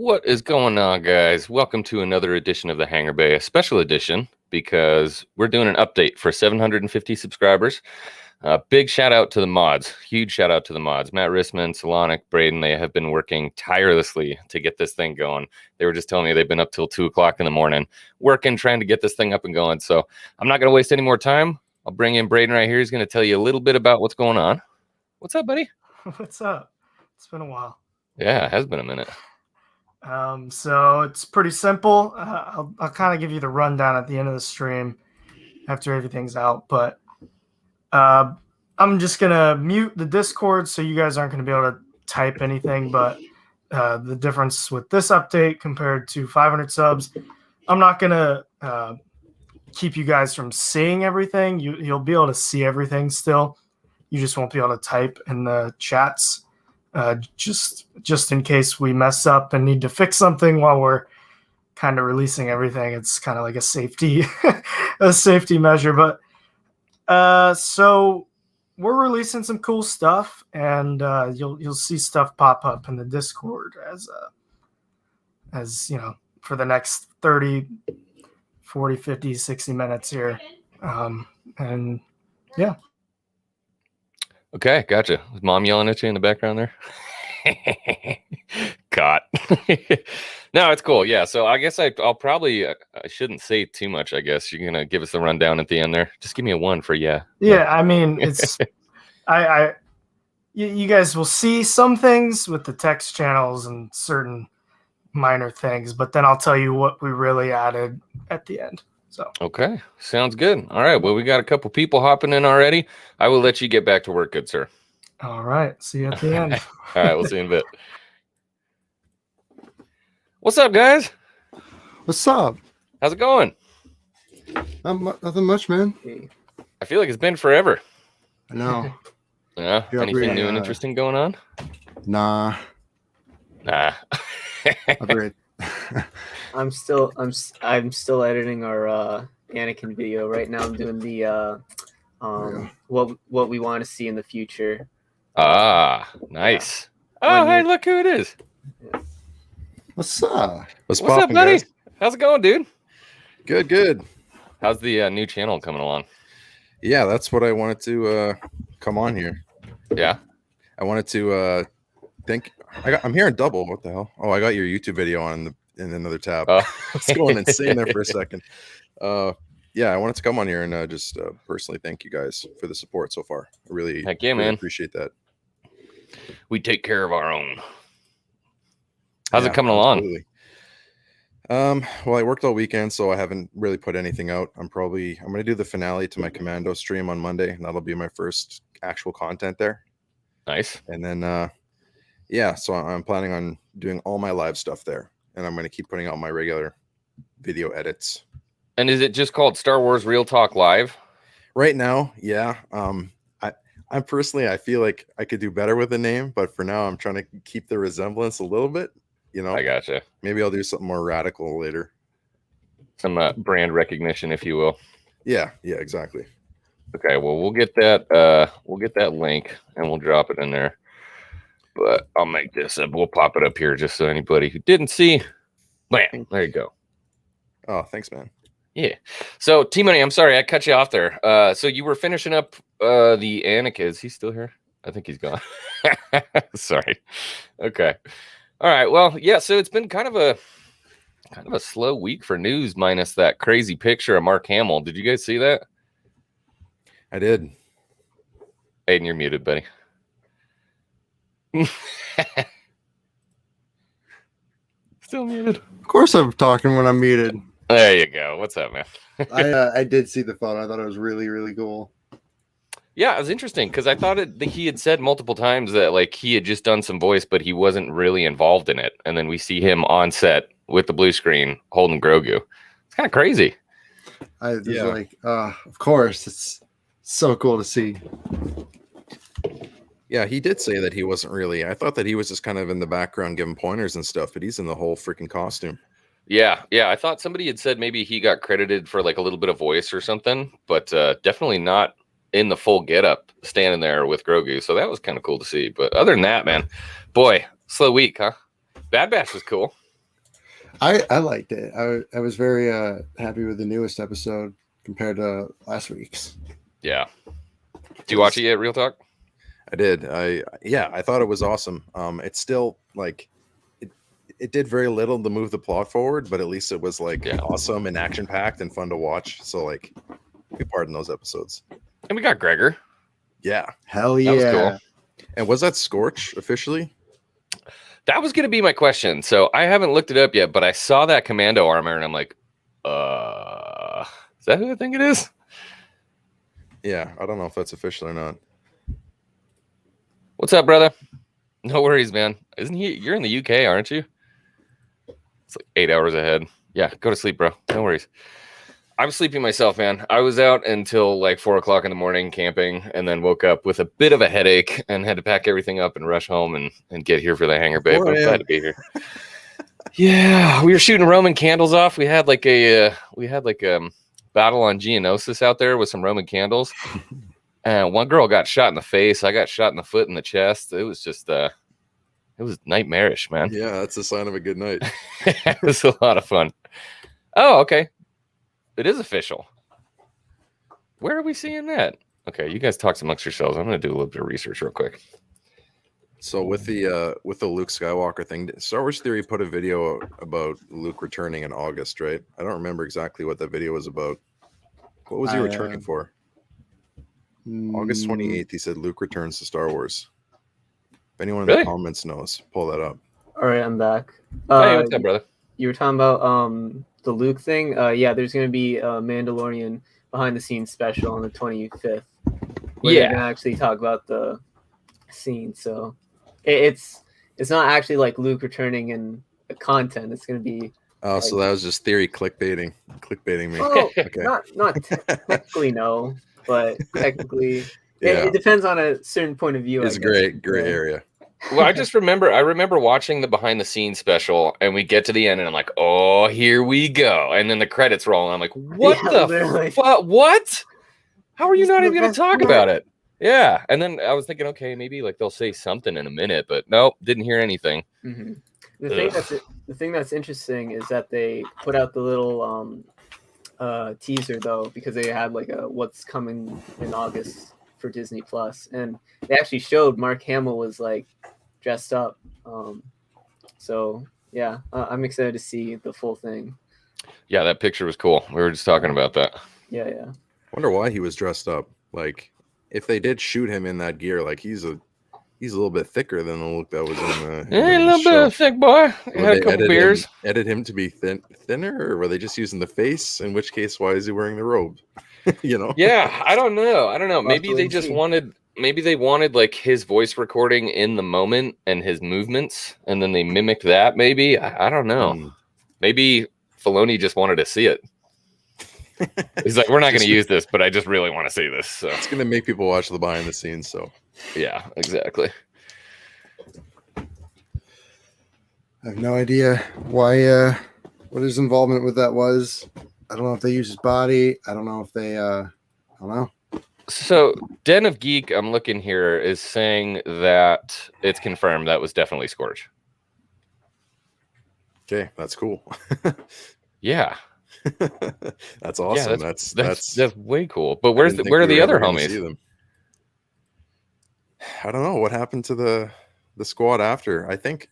What is going on, guys? Welcome to another edition of the Hangar Bay, a special edition because we're doing an update for 750 subscribers. Big shout out to the mods. Huge shout out to the mods. Matt Rissman, Solonic, Braden, they have been working tirelessly to get this thing going. They were just telling me they've been up till 2 o'clock in the morning working, trying to get this thing up and going. So I'm not going to waste any more time. I'll bring in Braden right here. He's going to tell you a little bit about what's going on. What's up, buddy? What's up? It's been a while. Yeah, it has been a minute. So it's pretty simple. I'll kind of give you the rundown at the end of the stream after everything's out, but I'm just gonna mute the Discord so you guys aren't gonna be able to type anything. But the difference with this update compared to 500 subs, I'm not gonna keep you guys from seeing everything. You'll be able to see everything still. You just won't be able to type in the chats. Just in case we mess up and need to fix something while we're kind of releasing everything. It's kind of like a safety measure. But so we're releasing some cool stuff, and you'll see stuff pop up in the Discord as you know, for the next 30, 40, 50, 60 minutes here. And yeah. Okay, gotcha. Was mom yelling at you in the background there? Caught. No, it's cool. Yeah, so I guess I'll probably I shouldn't say too much. I guess you're gonna give us the rundown at the end there. Just give me a 1 for yeah. Yeah, I mean it's you guys will see some things with the text channels and certain minor things, but then I'll tell you what we really added at the end. So okay, sounds good. All right, well, we got a couple people hopping in already. I will let you get back to work, good sir. All right, see you at the end. All right, we'll see you in a bit. What's up, guys? What's up? How's it going? Nothing much, man. I feel like it's been forever. I know. Yeah. Anything new and interesting going on? Nah. Great. I'm still editing our Anakin video right now. I'm doing the what we want to see in the future. Ah, nice. Yeah. Oh, hey, look who it is. Yeah. What's up? What's up, buddy? Guys? How's it going, dude? Good. How's the new channel coming along? Yeah, that's what I wanted to come on here. Yeah. I wanted to think. I'm hearing double. What the hell? Oh, I got your YouTube video on in another tab. It's going insane there for a second. Yeah, I wanted to come on here and just personally thank you guys for the support so far. I really, heck yeah, really man. Appreciate that. We take care of our own. How's it coming along? Well, I worked all weekend, so I haven't really put anything out. I'm going to do the finale to my Commando stream on Monday, and that'll be my first actual content there. Nice. And then, yeah, so I'm planning on doing all my live stuff there, and I'm going to keep putting out my regular video edits. And is it just called Star Wars Real Talk Live? Right now, yeah. I'm personally, I feel like I could do better with the name, but for now, I'm trying to keep the resemblance a little bit. You know, I gotcha. Maybe I'll do something more radical later. Some brand recognition, if you will. Yeah, exactly. Okay, well, we'll get that link and we'll drop it in there. But I'll make this up. We'll pop it up here just so anybody who didn't see, bam, there you go. Oh, thanks, man. Yeah. So T-Money, I'm sorry I cut you off there. So you were finishing up the Anakin. Is he still here? I think he's gone. Sorry. Okay. All right. Well, yeah. So it's been kind of a slow week for news, minus that crazy picture of Mark Hamill. Did you guys see that? I did. Aiden, you're muted, buddy. Still muted. Of course, I'm talking when I'm muted. There you go. What's up, man? I did see the photo. I thought it was really, really cool. Yeah, it was interesting because I thought he had said multiple times that like he had just done some voice, but he wasn't really involved in it. And then we see him on set with the blue screen holding Grogu. It's kind of crazy. Of course, it's so cool to see. Yeah, he did say that he wasn't really. I thought that he was just kind of in the background giving pointers and stuff, but he's in the whole freaking costume. Yeah. I thought somebody had said maybe he got credited for like a little bit of voice or something, but definitely not in the full getup standing there with Grogu. So that was kind of cool to see. But other than that, man, boy, slow week, huh? Bad Batch was cool. I liked it. I was very happy with the newest episode compared to last week's. Yeah. Do you watch it yet, Real Talk? I did. I thought it was awesome. It's still like it did very little to move the plot forward, but at least it was like awesome and action packed and fun to watch. So like, we pardon those episodes. And we got Gregor. Yeah, Hell That yeah! was cool. and was that Scorch officially? That was going to be my question. So I haven't looked it up yet, but I saw that commando armor and I'm like, is that who I think it is? Yeah, I don't know if that's official or not. What's up, brother? No worries, man. Isn't he? You're in the UK, aren't you? It's like 8 hours ahead. Yeah, go to sleep, bro. No worries. I'm sleeping myself, man. I was out until like 4 o'clock in the morning camping and then woke up with a bit of a headache and had to pack everything up and rush home and get here for the Hangar Bay. But I'm glad to be here. Yeah, we were shooting Roman candles off. We had like a battle on Geonosis out there with some Roman candles. And one girl got shot in the face. I got shot in the foot and the chest. It was just it was nightmarish, man. Yeah, that's a sign of a good night. It was a lot of fun. Oh, okay. It is official. Where are we seeing that? Okay, you guys talk amongst yourselves. I'm going to do a little bit of research real quick. So with the Luke Skywalker thing, Star Wars Theory put a video about Luke returning in August, right? I don't remember exactly what that video was about. What was he returning for? August 28th, he said Luke returns to Star Wars. If anyone in the comments knows, pull that up. All right, I'm back. Hey, what's up, brother? You were talking about the Luke thing. Yeah, there's going to be a Mandalorian behind the scenes special on the 25th. Where they're going to actually talk about the scene. So it's not actually like Luke returning in the content. It's going to be. Oh, so that was just Theory clickbaiting me. Oh, Okay. not technically no, but technically it depends on a certain point of view. It's a gray area. Well, I remember watching the behind the scenes special and we get to the end and I'm like, oh, here we go. And then the credits roll and I'm like, what the fuck? What? How are you not even going to talk about it? Yeah. And then I was thinking, okay, maybe like they'll say something in a minute, but nope, didn't hear anything. Mm-hmm. The thing that's interesting is that they put out the little teaser though, because they had like a what's coming in August for Disney Plus, and they actually showed Mark Hamill was like dressed up. So yeah, I'm excited to see the full thing. Yeah, that picture was cool. We were just talking about that. Yeah. Wonder why he was dressed up. Like, if they did shoot him in that gear, like he's a little bit thicker than the look that was in the. A little bit of thick boy. Had a couple beers. Edit him to be thinner, or were they just using the face? In which case, why is he wearing the robe? You know? Yeah, I don't know. Maybe they just wanted. Maybe they wanted like his voice recording in the moment and his movements, and then they mimicked that. Maybe I don't know. Maybe Filoni just wanted to see it. He's like, we're not going to use this, but I just really want to see this. So it's going to make people watch the behind the scenes. So yeah, exactly. I have no idea why. What his involvement with that was. I don't know if they used his body. I don't know if they. I don't know. So Den of Geek, I'm looking here, is saying that it's confirmed that was definitely Scorch. Okay, that's cool. Yeah. That's awesome. Yeah, that's way cool. But where are the other homies? I don't know what happened to the squad after. I think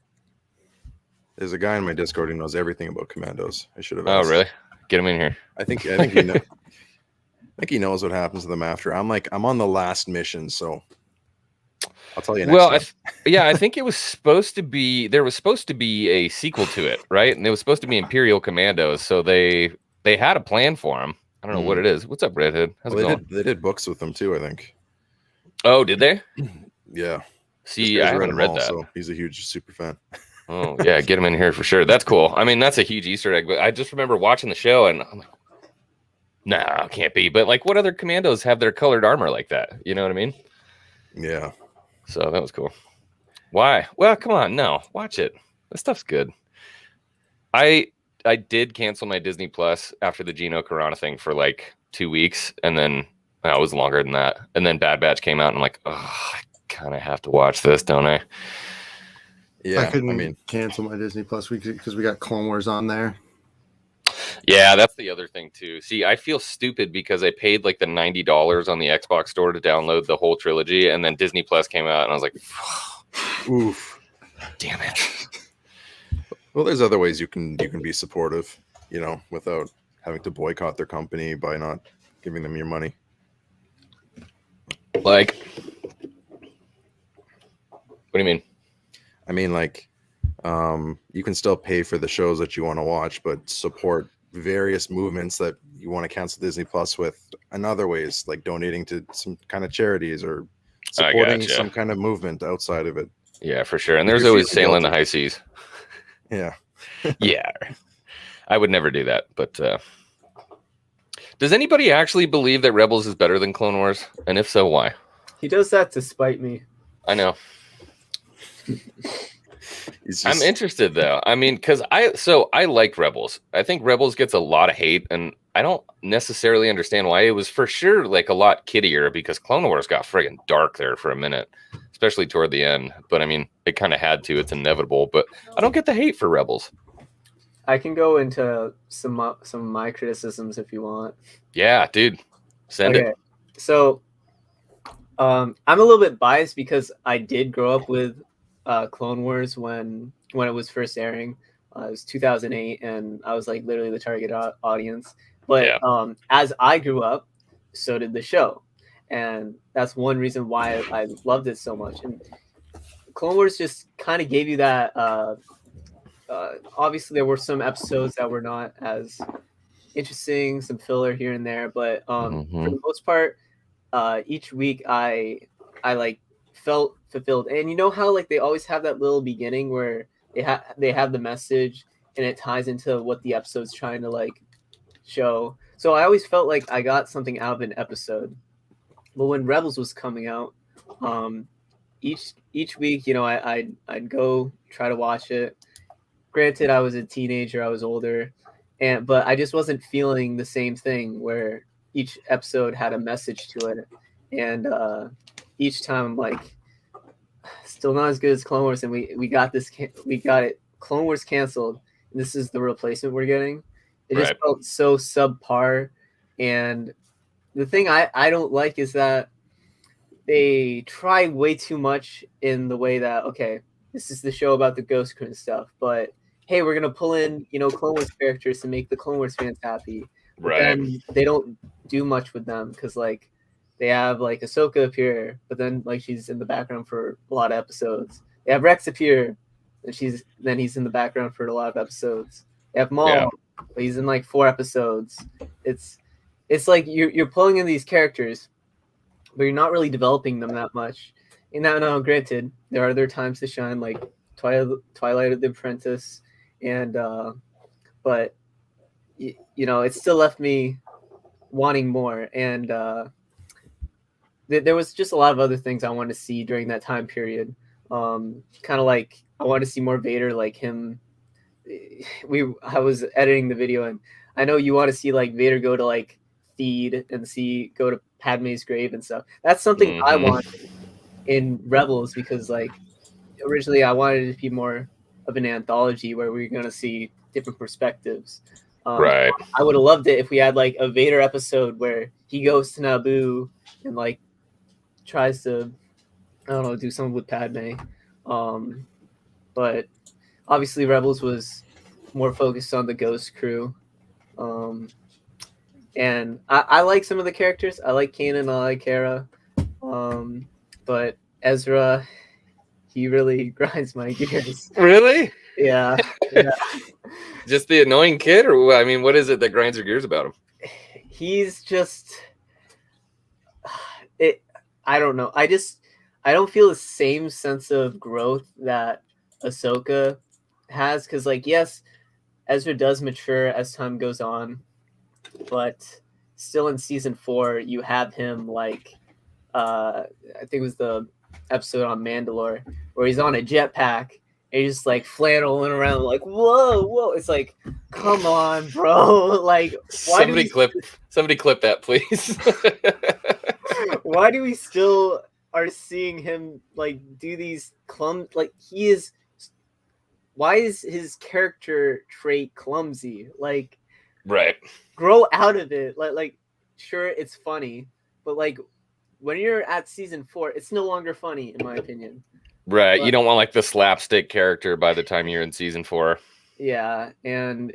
there's a guy in my Discord who knows everything about commandos. I should have asked. Oh, really? Get him in here. I think he know, I think he knows what happens to them after. I'm on the last mission, so I'll tell you next time. I think it was supposed to be. There was supposed to be a sequel to it, right? And it was supposed to be Imperial Commandos. So they had a plan for him. I don't know what it is. What's up, Redhead? How's it going? They did books with them too, I think. Oh, did they? Yeah. See, I haven't read that. So he's a huge super fan. Oh yeah, get him in here for sure. That's cool. I mean, that's a huge Easter egg. But I just remember watching the show and I'm like, no, it can't be. But like, what other commandos have their colored armor like that? You know what I mean? Yeah. So that was cool. Why? Well, come on. No, watch it. This stuff's good. I did cancel my Disney Plus after the Gino Carano thing for like 2 weeks. And then it was longer than that. And then Bad Batch came out and I'm like, oh, I kind of have to watch this, don't I? Yeah, I couldn't I mean, cancel my Disney Plus week because we got Clone Wars on there. Yeah, that's the other thing too. See, I feel stupid because I paid like the $90 on the Xbox store to download the whole trilogy, and then Disney Plus came out, and I was like, oof. damn it. Well, there's other ways you can be supportive, you know, without having to boycott their company by not giving them your money. Like, what do you mean? I mean, like, you can still pay for the shows that you want to watch, but support various movements that you want to cancel Disney Plus with in other ways, like donating to some kind of charities or supporting gotcha. some kind of movement outside of it. Yeah, for sure. And If there's you're always feeling sailing the guilty. high seas. Yeah. Yeah. I would never do that, but does anybody actually believe that Rebels is better than Clone Wars? And if so, why? He does that to spite me. I know. It's I'm just, interested though. I mean, because I like Rebels. I think Rebels gets a lot of hate, and I don't necessarily understand why. It was for sure like a lot kiddier because Clone Wars got friggin' dark there for a minute, especially toward the end. But I mean, it kind of had to. It's inevitable. But I don't get the hate for Rebels. I can go into some of my criticisms if you want. Yeah, dude, send it. So, I'm a little bit biased because I did grow up with Clone Wars when it was first airing. It was 2008, and I was like literally the target audience. But Yeah. As I grew up, so did the show, and that's one reason why I loved it so much. And Clone Wars just kind of gave you that. Obviously, there were some episodes that were not as interesting, some filler here and there, but for the most part, each week I like felt fulfilled. And you know how like they always have that little beginning where they have the message and it ties into what the episode's trying to like show. So I always felt like I got something out of an episode. But when Rebels was coming out, each week, you know, I'd go try to watch it. Granted, I was a teenager, I was older, but I just wasn't feeling the same thing where each episode had a message to it, and each time I'm like, still not as good as Clone Wars, and we got it. Clone Wars canceled, and this is the replacement we're getting. It just felt so subpar, and the thing I don't like is that they try way too much in the way that, okay, this is the show about the Ghost Crew and stuff, but hey, we're gonna pull in, you know, Clone Wars characters to make the Clone Wars fans happy. But then they don't do much with them because like they have like Ahsoka appear, but then like she's in the background for a lot of episodes. They have Rex appear, and he's in the background for a lot of episodes. They have Maul, but he's in like 4 episodes. It's like you're pulling in these characters, but you're not really developing them that much. And now, granted, there are other times to shine, like Twilight of the Apprentice, and but you know, it still left me wanting more. And there was just a lot of other things I wanted to see during that time period. Kind of like I wanted to see more Vader, like him. I was editing the video, and I know you want to see like Vader go to like Theed and go to Padme's grave and stuff. That's something I want in Rebels because like originally I wanted it to be more of an anthology where we were going to see different perspectives. I would have loved it if we had like a Vader episode where he goes to Naboo and like tries to, I don't know, do something with Padme. But obviously Rebels was more focused on the Ghost Crew. And I like some of the characters. I like Kanan, I like Hera. But Ezra, he really grinds my gears. Really? Yeah. Just the annoying kid, or I mean, what is it that grinds your gears about him? He's just it. I don't know. I don't feel the same sense of growth that Ahsoka has, because like yes, Ezra does mature as time goes on, but still in season 4 you have him like I think it was the episode on Mandalore where he's on a jetpack and he's just like flailing around like whoa. It's like, come on, bro. Like somebody clip that, please. Why do we still are seeing him like do these like he is why is his character trait clumsy? Like, Right. grow out of it. Like, sure, it's funny, but like when you're at season 4, it's no longer funny, in my opinion. Right. But, you don't want like the slapstick character by the time you're in season 4. Yeah, and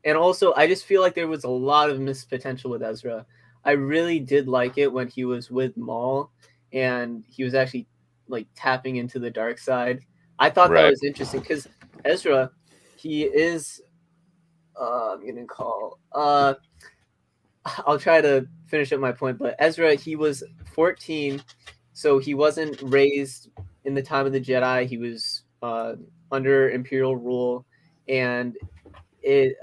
also I just feel like there was a lot of missed potential with Ezra. I really did like it when he was with Maul and he was actually like tapping into the dark side. I thought that was interesting because Ezra, he is I'm gonna call I'll try to finish up my point, but Ezra, he was 14, so he wasn't raised in the time of the Jedi. He was under Imperial rule, and he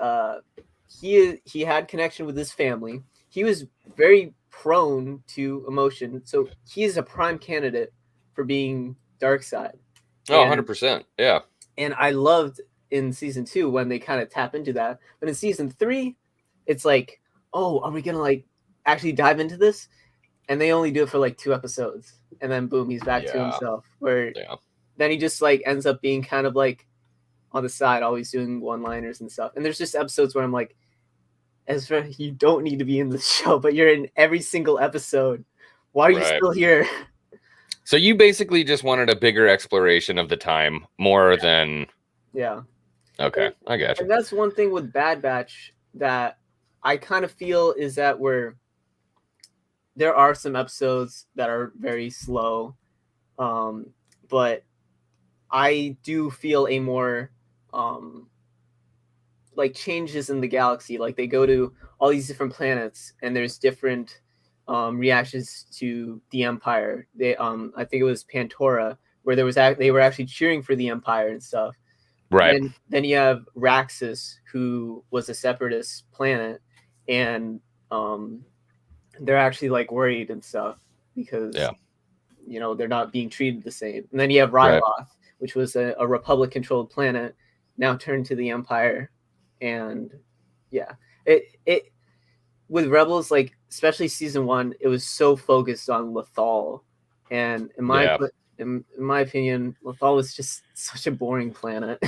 had connection with his family. He was very prone to emotion, so he is a prime candidate for being dark side. Oh, 100%. Yeah. And I loved in season 2 when they kind of tap into that. But in season 3, it's like, oh, are we gonna like actually dive into this? And they only do it for like 2 episodes, and then boom, he's back to himself. Where then he just like ends up being kind of like on the side, always doing one-liners and stuff. And there's just episodes where I'm like, Ezra, you don't need to be in the show, but you're in every single episode. Why are you still here? So you basically just wanted a bigger exploration of the time, more than Okay, I got you. And that's one thing with Bad Batch that I kind of feel is that there are some episodes that are very slow, but I do feel a more like changes in the galaxy. Like they go to all these different planets, and there's different reactions to the Empire. They I think it was Pantora where they were actually cheering for the Empire and stuff. Right. And then you have Raxus, who was a separatist planet, and they're actually like worried and stuff because they're not being treated the same. And then you have Ryloth, which was a Republic-controlled planet, now turned to the Empire. And it with Rebels, like especially season 1, it was so focused on Lothal, and in my opinion, Lothal was just such a boring planet.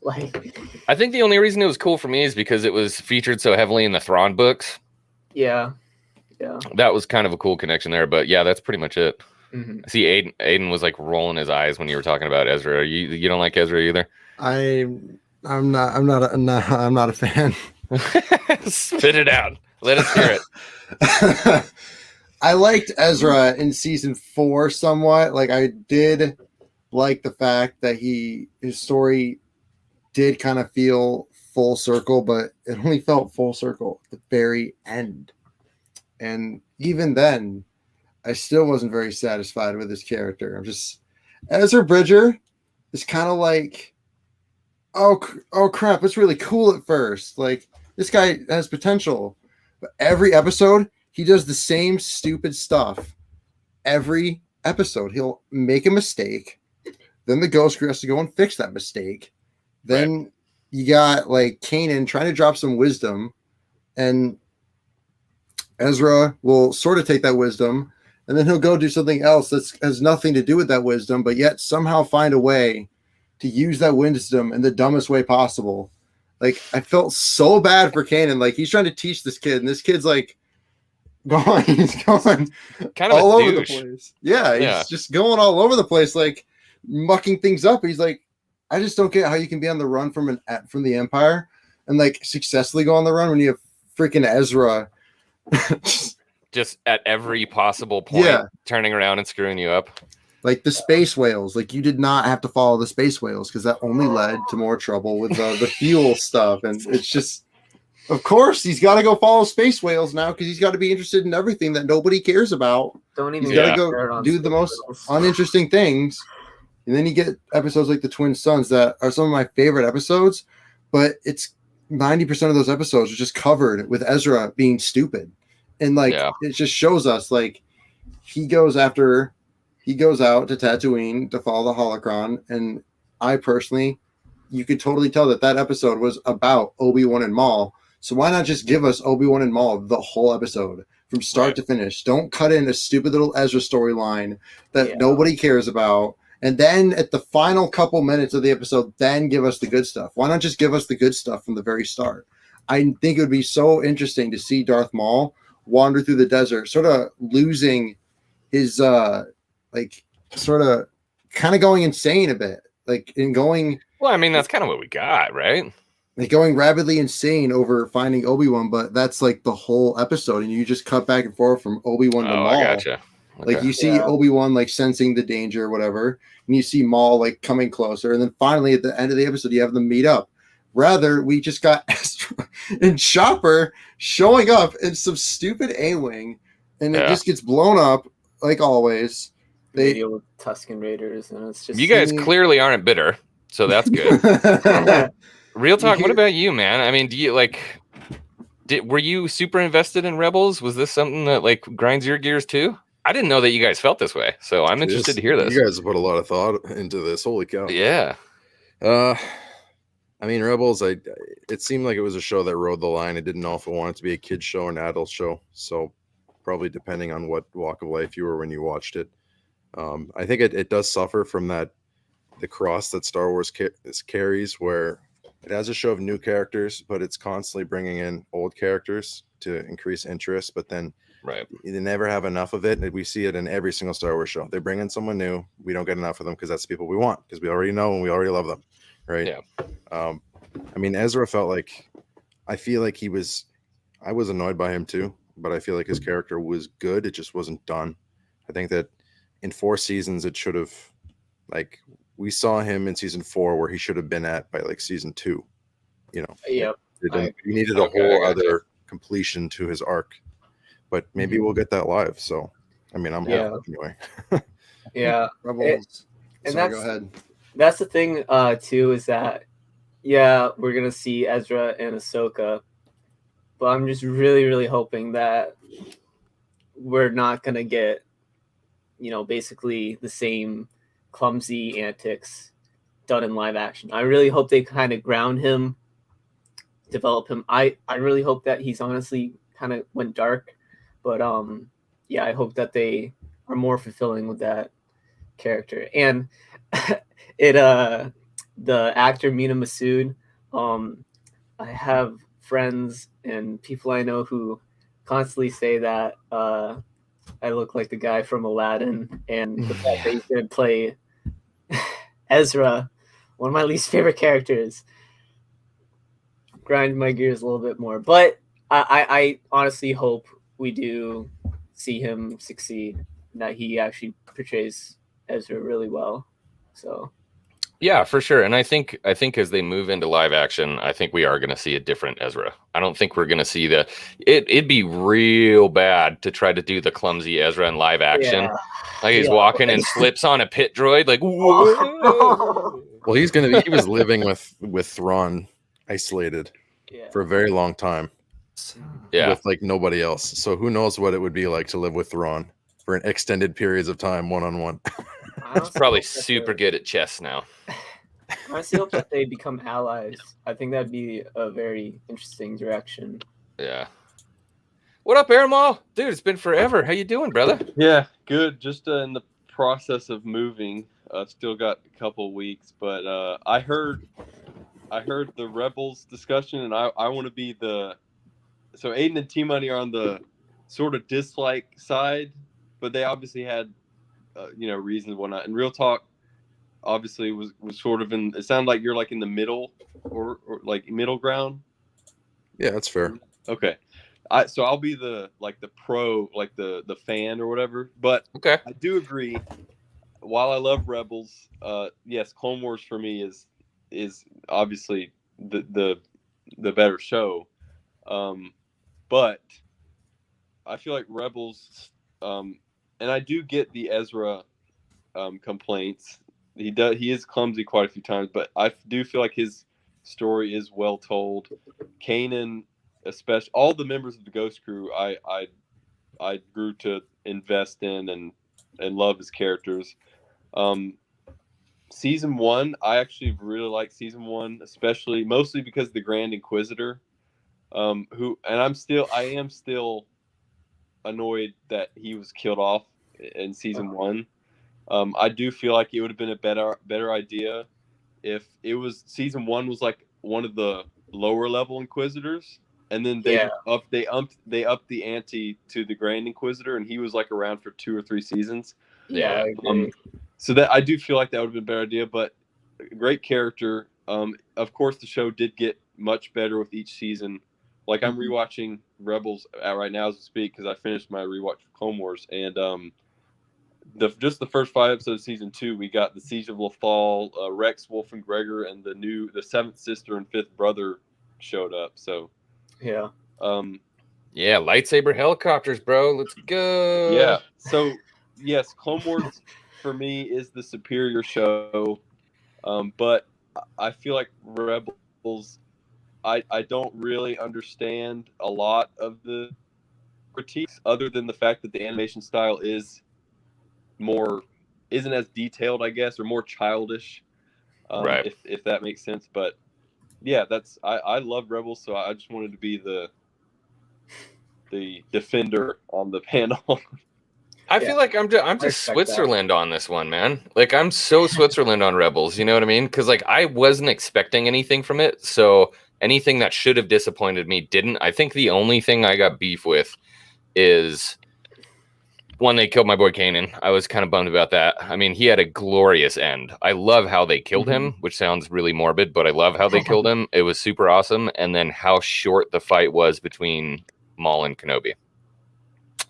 Like, I think the only reason it was cool for me is because it was featured so heavily in the Thrawn books. Yeah. That was kind of a cool connection there, but yeah, that's pretty much it. Mm-hmm. I see Aiden was like rolling his eyes when you were talking about Ezra. You don't like Ezra either? I'm not a fan. Spit it out. Let us hear it. I liked Ezra in season 4 somewhat. Like I did like the fact that his story did kind of feel full circle, but it only felt full circle at the very end. And even then, I still wasn't very satisfied with his character. Ezra Bridger is kind of like, oh crap, it's really cool at first. Like this guy has potential, but every episode he does the same stupid stuff. Every episode he'll make a mistake, then the ghost crew has to go and fix that mistake. Then you got like Kanan trying to drop some wisdom, and Ezra will sort of take that wisdom, and then he'll go do something else that has nothing to do with that wisdom, but yet somehow find a way to use that wisdom in the dumbest way possible. Like I felt so bad for Kanan. Like he's trying to teach this kid, and this kid's like he's going kind of all over douche. the place. Yeah, he's just going all over the place, like mucking things up. He's like, I just don't get how you can be on the run from the Empire and like successfully go on the run when you have freaking Ezra just at every possible point turning around and screwing you up. Like the space whales, like you did not have to follow the space whales because that only led to more trouble with the fuel stuff. And it's just, of course, he's got to go follow space whales now because he's got to be interested in everything that nobody cares about. He's got to go do the most uninteresting things. And then you get episodes like the Twin Suns that are some of my favorite episodes, but it's 90% of those episodes are just covered with Ezra being stupid. And like, it just shows us like he goes out to Tatooine to follow the holocron. And I personally, you could totally tell that episode was about Obi-Wan and Maul. So why not just give us Obi-Wan and Maul the whole episode from start to finish? Don't cut in a stupid little Ezra storyline that nobody cares about And then at the final couple minutes of the episode, then give us the good stuff. Why not just give us the good stuff from the very start? I think it would be so interesting to see Darth Maul wander through the desert, sort of losing his like sort of kind of going insane a bit, like in going. Well, I mean, that's kind of what we got, right? Like going rapidly insane over finding Obi-Wan, but that's like the whole episode, and you just cut back and forth from Obi-Wan to Oh, Maul. I gotcha. Okay. Like you see Obi-Wan like sensing the danger or whatever, and you see Maul like coming closer, and then finally at the end of the episode you have them meet up. Rather, we just got Ezra and Chopper showing up in some stupid A-wing, and it just gets blown up like always. They deal with Tusken Raiders, and it's just you guys clearly aren't bitter, so that's good. Real talk. What about you, man? I mean, do you were you super invested in Rebels? Was this something that like grinds your gears too? I didn't know that you guys felt this way, so I'm interested to hear this. You guys have put a lot of thought into this. Holy cow! Yeah. I mean, Rebels. It seemed like it was a show that rode the line. I didn't know if it wanted to be a kid show or an adult show. So probably depending on what walk of life you were when you watched it. I think it does suffer from the cross that Star Wars carries, where it has a show of new characters, but it's constantly bringing in old characters to increase interest. But then they never have enough of it. And we see it in every single Star Wars show. They bring in someone new. We don't get enough of them because that's the people we want, because we already know and we already love them. Right. Yeah. I mean, Ezra felt like, I feel like I was annoyed by him too, but I feel like his character was good. It just wasn't done. I think that in 4 seasons, it should have, like, we saw him in season 4 where he should have been at by like season 2, you know. Yep. He needed a whole other completion to his arc, but maybe we'll get that live. So, I mean, I'm hoping anyway. Yeah. Rebels. And Sorry, go ahead. That's the thing, too, is that, we're going to see Ezra and Ahsoka, but I'm just really, really hoping that we're not going to get, basically the same clumsy antics done in live action. I really hope they kind of ground him, develop him. I really hope that he's honestly kind of went dark, but I hope that they are more fulfilling with that character. And the actor Mina Masood, I have friends and people I know who constantly say that I look like the guy from Aladdin, and the fact that he's going to play Ezra, one of my least favorite characters, grind my gears a little bit more. But I honestly hope we do see him succeed, and that he actually portrays Ezra really well. So. Yeah, for sure. And I think as they move into live action, I think we are going to see a different Ezra. I don't think we're going to see it'd be real bad to try to do the clumsy Ezra in live action. Yeah. Like he's walking and slips on a pit droid, like, whoa. Well, he was living with Thrawn isolated for a very long time. Yeah. With like nobody else. So who knows what it would be like to live with Thrawn for an extended periods of time, one-on-one. He's probably super good at chess now. I honestly hope that they become allies. I think that'd be a very interesting direction. Yeah. What up, Airmal? Dude, it's been forever. How you doing, brother? Yeah, good. Just in the process of moving. Still got a couple weeks, but I heard the Rebels discussion, and I want to be so Aiden and T-Money are on the sort of dislike side, but they obviously had reasons why not. And Real Talk obviously was sort of it sounded like you're like in the middle or like middle ground. Yeah, that's fair. Okay. So I'll be the pro, like the fan or whatever. But okay, I do agree. While I love Rebels, yes, Clone Wars for me is obviously the better show. But I feel like Rebels, and I do get the Ezra complaints. He is clumsy quite a few times, but I do feel like his story is well told. Kanan, especially all the members of the Ghost Crew, I grew to invest in and love his characters. Season 1, I actually really like season 1, especially mostly because of the Grand Inquisitor, I am still annoyed that he was killed off in season 1. I do feel like it would have been a better idea if it was season 1 was like one of the lower level Inquisitors, and then they upped the ante to the Grand Inquisitor, and he was like around for 2 or 3 seasons. Yeah, I agree. So that I do feel like that would have been a better idea, but great character. Of course, the show did get much better with each season. Like I'm rewatching Rebels right now as we speak because I finished my rewatch of Clone Wars, and just the first 5 episodes of season 2, we got the Siege of Lothal, Rex, Wolf, and Gregor, and the 7th sister and 5th brother showed up. So Yeah. Yeah, lightsaber helicopters, bro. Let's go. Yeah. So yes, Clone Wars for me is the superior show, but I feel like Rebels. I don't really understand a lot of the critiques, other than the fact that the animation style isn't as detailed, I guess, or more childish, Right. if that makes sense. But yeah, I love Rebels, so I just wanted to be the defender on the panel. I feel like I'm just respect Switzerland on this one, man. Like I'm so Switzerland on Rebels, you know what I mean? Because like I wasn't expecting anything from it, so anything that should have disappointed me didn't. I think the only thing I got beef with is when they killed my boy Kanan. I was kind of bummed about that. I mean, he had a glorious end. I love how they killed him, which sounds really morbid, but I love how they killed him. It was super awesome. And then how short the fight was between Maul and Kenobi.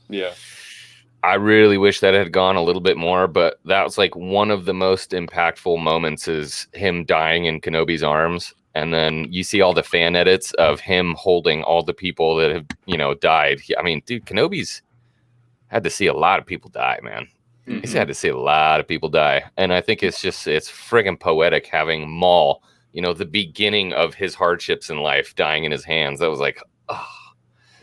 Yeah. I really wish that had gone a little bit more, but that was like one of the most impactful moments is him dying in Kenobi's arms. And then you see all the fan edits of him holding all the people that have, died. I mean, dude, Kenobi's had to see a lot of people die, man. He's had to see a lot of people die. And I think it's friggin' poetic having Maul, the beginning of his hardships in life dying in his hands. That was like, oh.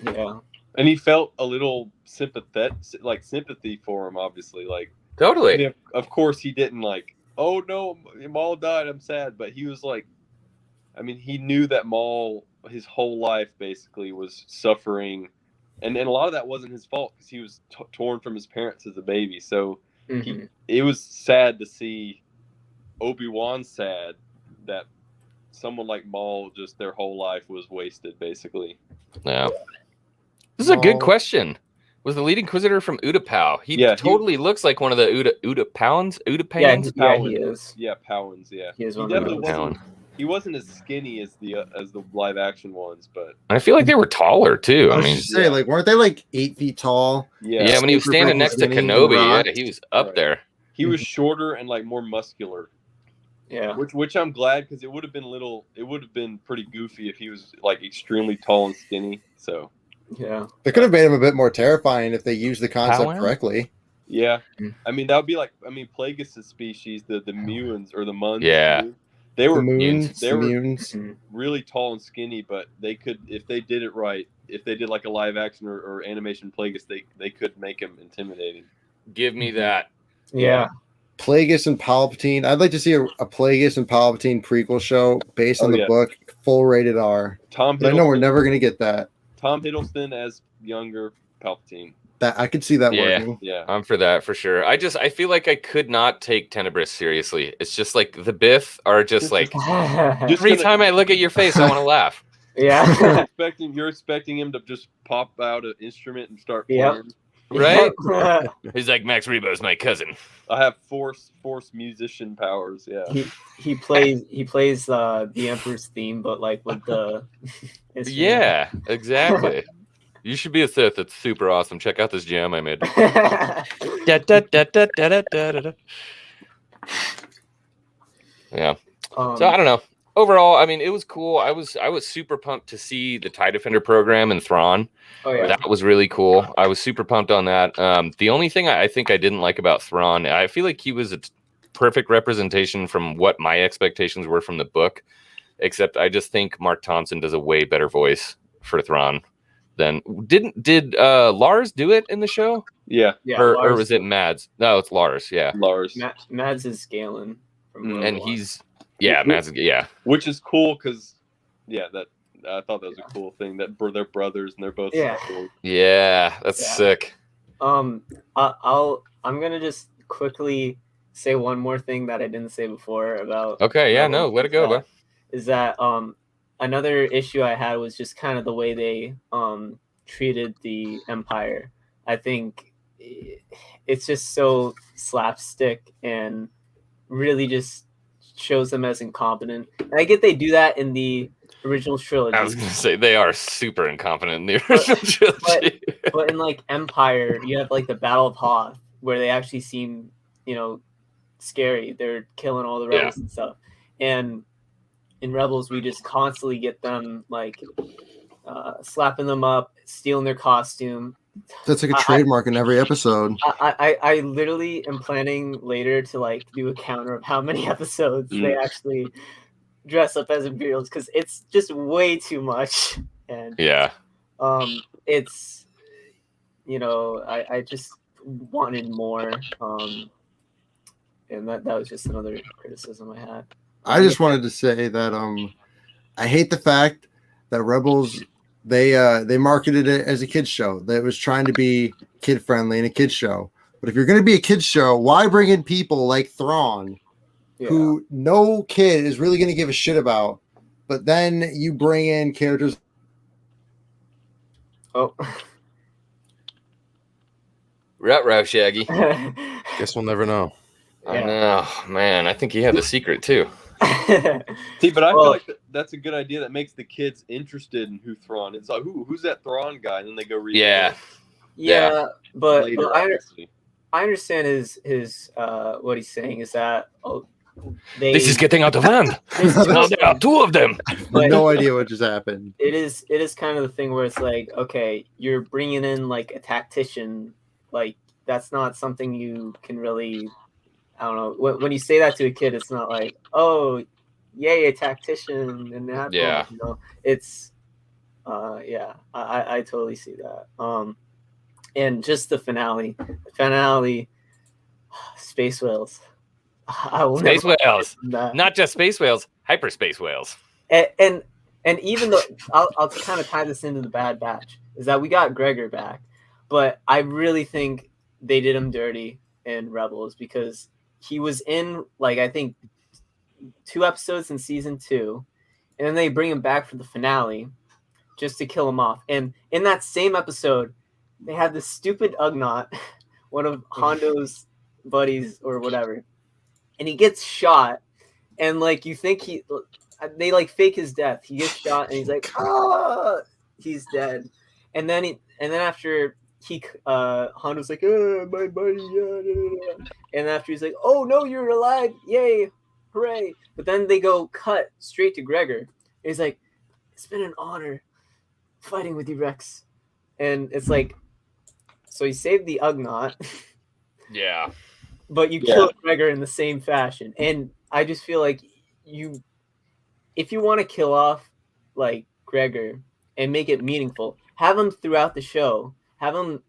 Yeah. And he felt a little sympathy for him, obviously. Like, totally. I mean, of course, he didn't like, oh no, Maul died, I'm sad. But he was like, I mean, he knew that Maul, his whole life basically was suffering. And a lot of that wasn't his fault because he was torn from his parents as a baby. So it was sad to see Obi-Wan sad that someone like Maul, just their whole life was wasted, basically. Yeah. This is a good question. Was the lead Inquisitor from Utapau? He totally looks like one of the Utapans. Yeah, he is. Yeah, Powans. Yeah, he is he one definitely of wasn't. He wasn't as skinny as the live action ones, but I feel like they were taller too. I mean, say like weren't they like 8 feet tall? Yeah, when he was standing next to Kenobi, he was up there. He was shorter and like more muscular. Yeah, which I'm glad because it would have been pretty goofy if he was like extremely tall and skinny. So yeah, they could have made him a bit more terrifying if they used the concept correctly. Yeah, I mean that would be like Plagueis' species, the Muons or the Muns. Yeah. They were Muons. really tall and skinny, but they could, if they did it right, if they did like a live action or animation Plagueis, they could make him intimidating. Give me that. Yeah. Plagueis and Palpatine. I'd like to see a Plagueis and Palpatine prequel show based on the book, full rated R. I know we're never going to get that. Tom Hiddleston as younger Palpatine. That I could see that working. Yeah, I'm for that for sure. I feel like I could not take Tenebris seriously. It's just like the Biff are just like every time I look at your face, I want to laugh. Yeah, you're expecting him to just pop out an instrument and start playing, right? He's like Max Rebo's my cousin. I have force musician powers. Yeah, he plays the Emperor's theme, but like with the yeah, exactly. You should be a Sith. It's super awesome. Check out this jam I made. Yeah. So I don't know. Overall, I mean, it was cool. I was super pumped to see the TIE Defender program in Thrawn. Oh yeah, that was really cool. I was super pumped on that. The only thing I think I didn't like about Thrawn, I feel like he was a perfect representation from what my expectations were from the book. Except I just think Mark Thompson does a way better voice for Thrawn. Then did Lars do it in the show? Yeah. Or was it Mads? No, it's Lars. Yeah, Lars. Mads is Galen, and he's Mads. Yeah, which is cool because that I thought that was a cool thing that they're brothers and they're both yeah, that's sick. I'm gonna just quickly say one more thing that I didn't say before about. Okay, yeah, no, let it go, bud. Is that another issue I had was just kind of the way they treated the Empire. I think it's just so slapstick and really just shows them as incompetent. And I get they do that in the original trilogy. I was gonna say they are super incompetent in the original trilogy. But in like Empire, you have like the Battle of Hoth, where they actually seem, scary. They're killing all the rebels and stuff. And in Rebels, we just constantly get them like slapping them up, stealing their costume. That's like a trademark in every episode. I literally am planning later to like do a counter of how many episodes they actually dress up as Imperials, because it's just way too much. And it's I just wanted more. And that was just another criticism I had. I just wanted to say that I hate the fact that Rebels they marketed it as a kids show. That it was trying to be kid friendly and a kids show. But if you're going to be a kids show, why bring in people like Thrawn, who no kid is really going to give a shit about? But then you bring in characters. Oh, Ruh-roh, Shaggy. Guess we'll never know. I know, man. I think he had the secret too. See, but I feel like that's a good idea that makes the kids interested in who Thrawn is. Like, who's that Thrawn guy? And then they go read. But later, I understand his what he's saying is that this is getting out of hand. Now there are two of them. I have no idea what just happened. It is kind of the thing where it's like, okay, you're bringing in like a tactician, like that's not something you can really. I don't know. When you say that to a kid, it's not like, oh, yay, a tactician and that. It's, I totally see that. And just the finale, space whales. Space whales, not just space whales, hyperspace whales. And even though I'll kind of tie this into the Bad Batch, is that we got Gregor back, but I really think they did him dirty in Rebels, because he was in like I think 2 episodes in season 2, and then they bring him back for the finale just to kill him off. And in that same episode, they had this stupid Ugnaught, one of Hondo's buddies or whatever, and he gets shot, and like you think they like fake his death. He gets shot, and he's like, he's dead, and then after. Hondo's like, my buddy, and after he's like, oh no, you're alive, yay, hooray! But then they go cut straight to Gregor. And he's like, it's been an honor fighting with you, Rex. And it's like, so you saved the Ugnaught, but you killed Gregor in the same fashion. And I just feel like if you want to kill off like Gregor and make it meaningful, have him throughout the show. Have him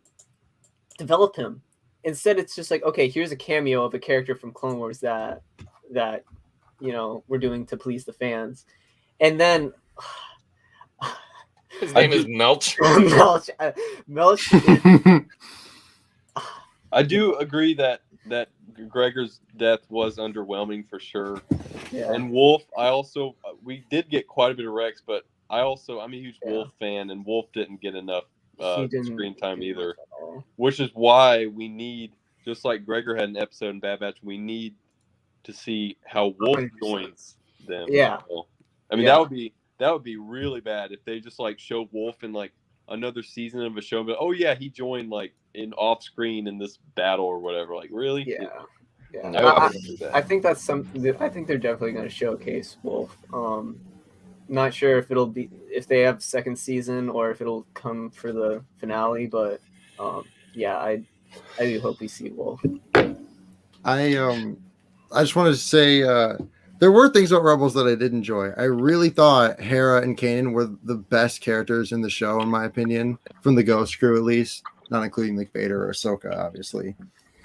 develop him. Instead, it's just like, okay, here's a cameo of a character from Clone Wars that we're doing to please the fans, and then his name is Melch. Melch. I do agree that Gregor's death was underwhelming for sure. Yeah. And Wolf, we did get quite a bit of Rex, but I'm a huge Wolf fan, and Wolf didn't get enough screen time either, which is why we need, just like Gregor had an episode in Bad Batch, we need to see how Wolf joins them. I mean, that would be really bad if they just like show Wolf in like another season of a show, but he joined like in off screen in this battle or whatever. Like, really? I think that's something. I think they're definitely going to showcase Wolf. Not sure if they have second season or if it'll come for the finale, but I do hope we see Wolf. I just wanted to say there were things about Rebels that I did enjoy. I really thought Hera and Kanan were the best characters in the show, in my opinion, from the Ghost crew at least, not including like Vader or Ahsoka, obviously.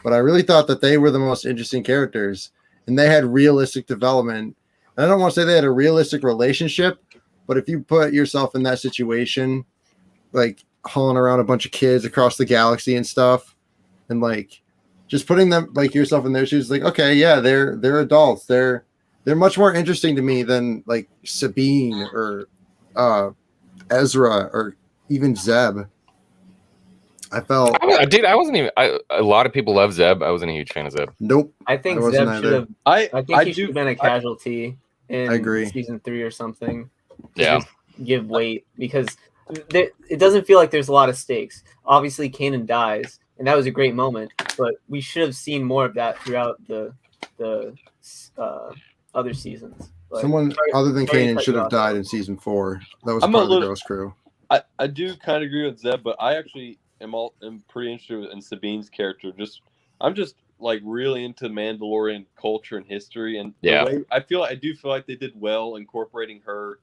But I really thought that they were the most interesting characters, and they had realistic development. I don't want to say they had a realistic relationship, but if you put yourself in that situation, like hauling around a bunch of kids across the galaxy and stuff, and like just putting them like yourself in their shoes, like, okay, yeah, they're adults. They're much more interesting to me than like Sabine or Ezra or even Zeb. I felt I wasn't even. A lot of people love Zeb. I wasn't a huge fan of Zeb. nope. I think wasn't Zeb should either. have. I think he do- should have been a casualty in agree. season 3 or something. To Yeah. just give weight because it doesn't feel like there's a lot of stakes. Obviously, Kanan dies, and that was a great moment. But we should have seen more of that throughout the other seasons. But Someone other than sorry to Kanan cut should you have off, died though. in season 4. That was I'm a part of the little- Ghost Crew. I do kind of agree with Zeb, but I actually am pretty interested in Sabine's character. I'm just like really into Mandalorian culture and history, and the Yeah. way I do feel like they did well incorporating her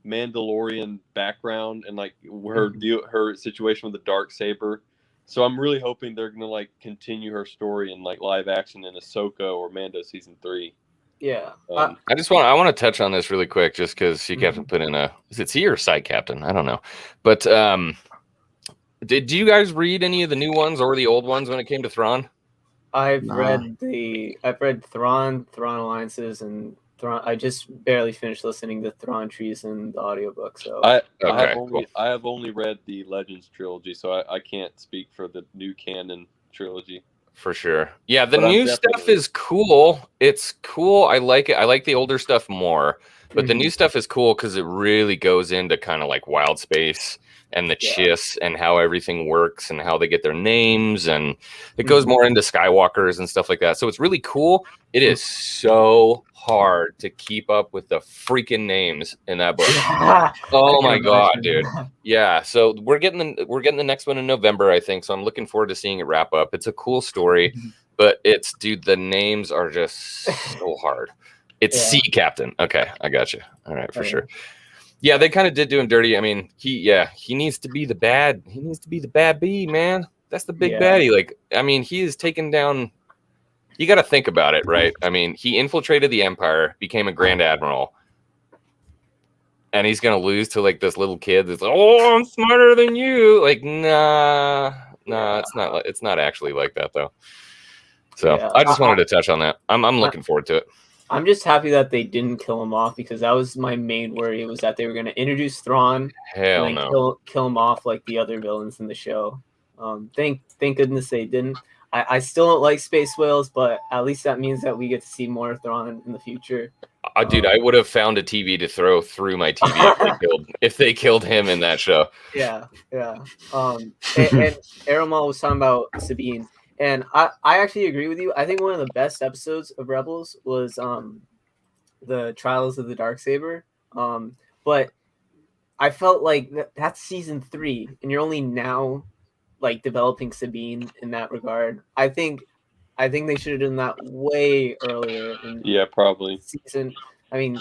Mandalorian background and like her situation with the Darksaber. So I'm really hoping they're gonna like continue her story in like live action in Ahsoka or Mando season 3. Yeah. I want to touch on this really quick, just because Sea Captain put in is it Sea or Side Captain? I don't know, but did you guys read any of the new ones or the old ones when it came to Thrawn? I've read Thrawn Alliances, and Thrawn. I just barely finished listening to Thrawn Trees and the audiobook. So I Okay, have only read the Legends trilogy, so I can't speak for the new canon trilogy. For sure. Yeah, the But I'm new stuff definitely- is cool. It's cool. I like it. I like the older stuff more. But the Mhm. new stuff is cool because it really goes into kind of like wild space and the Yeah. chiss and how everything works and how they get their names. And it goes more into Skywalkers and stuff like that. So it's really cool. It is so hard to keep up with the freaking names in that book. Oh my God, dude. Yeah. So we're getting the next one in November, I think. So I'm looking forward to seeing it wrap up. It's a cool story, but dude, the names are just so hard. It's Yeah. Sea Captain. Okay, I got you. All right, for Okay. sure. Yeah, they kind of did do him dirty. I mean, he needs to be the bad. He needs to be the bad bee, man. That's the big Yeah. baddie. Like, I mean, he is taken down. You got to think about it, right? I mean, he infiltrated the Empire, became a Grand Admiral, and he's gonna lose to like this little kid that's like, "Oh, I'm smarter than you." Like, nah, it's not actually like that though. So Yeah. I just wanted to touch on that. I'm looking forward to it. I'm just happy that they didn't kill him off, because that was my main worry, was that they were going to introduce Thrawn Hell and then no. kill him off like the other villains in the show. Thank goodness they didn't. I still don't like space whales, but at least that means that we get to see more of Thrawn in the future. Dude, I would have found a TV to throw through my TV if they killed him in that show. Yeah. And Aramal was talking about Sabine, and I actually agree with you. I think one of the best episodes of Rebels was the Trials of the Darksaber. But I felt like that's season 3, and you're only now like developing Sabine in that regard. I think they should have done that way earlier in Yeah, probably. season. I mean,